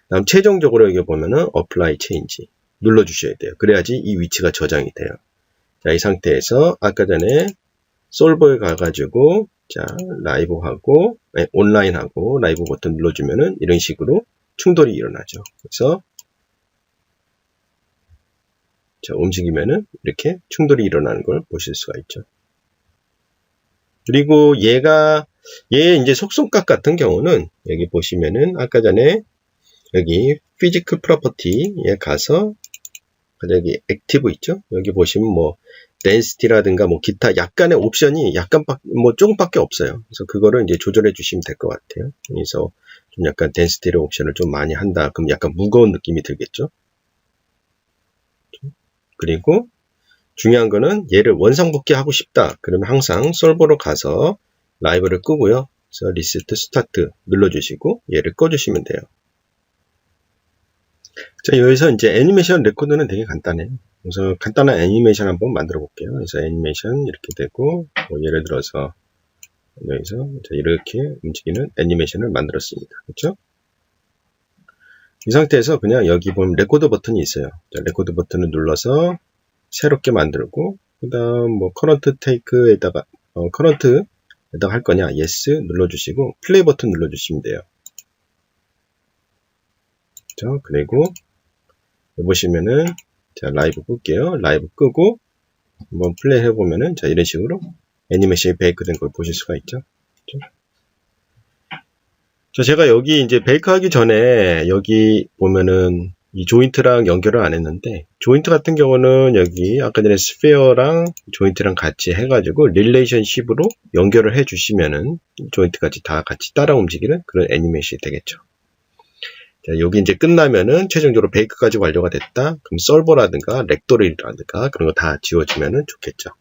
다음 최종적으로 여기 보면은 Apply Change 눌러주셔야 돼요. 그래야지 이 위치가 저장이 돼요. 자, 이 상태에서 아까 전에 솔버에 가가지고 자, 라이브하고 온라인하고 라이브 버튼 눌러주면은 이런 식으로 충돌이 일어나죠. 그래서 자, 움직이면은 이렇게 충돌이 일어나는 걸 보실 수가 있죠. 그리고 얘 이제 속성값 같은 경우는 여기 보시면은 아까 전에 여기 피지컬 프로퍼티에 가서 여기 액티브 있죠? 여기 보시면 뭐 덴시티라든가 뭐 기타 약간의 옵션이 뭐 조금밖에 없어요. 그래서 그거를 이제 조절해 주시면 될 것 같아요. 그래서 좀 약간 덴시티를 옵션을 좀 많이 한다. 그럼 약간 무거운 느낌이 들겠죠? 그리고 중요한 거는 얘를 원상복귀 하고 싶다. 그러면 항상 솔버로 가서 라이브를 끄고요. 그래서 리스트 스타트 눌러주시고 얘를 꺼주시면 돼요. 자, 여기서 이제 애니메이션 레코드는 되게 간단해요. 그래서 간단한 애니메이션 한번 만들어 볼게요. 그래서 애니메이션 이렇게 되고, 뭐 예를 들어서 여기서 이렇게 움직이는 애니메이션을 만들었습니다. 그렇죠? 이 상태에서 그냥 여기 보면 레코드 버튼이 있어요. 자, 레코드 버튼을 눌러서 새롭게 만들고, 그 다음 뭐 커런트 테이크에다가 커런트에다가 할 거냐, yes 눌러주시고 플레이 버튼 눌러주시면 돼요. 자, 그리고 보시면은 자, 라이브 끌게요. 라이브 끄고 한번 플레이 해보면은 자, 이런 식으로 애니메이션이 베이크 된 걸 보실 수가 있죠. 그렇죠? 자, 제가 여기 이제 베이크 하기 전에 여기 보면은 이 조인트랑 연결을 안 했는데, 조인트 같은 경우는 여기 아까 전에 스페어랑 조인트랑 같이 해가지고 릴레이션십으로 연결을 해 주시면은 조인트까지 다 같이 따라 움직이는 그런 애니메이션이 되겠죠. 자, 여기 이제 끝나면은 최종적으로 베이크까지 완료가 됐다. 그럼 솔버라든가 렉토릴이라든가 그런 거 다 지워주면은 좋겠죠.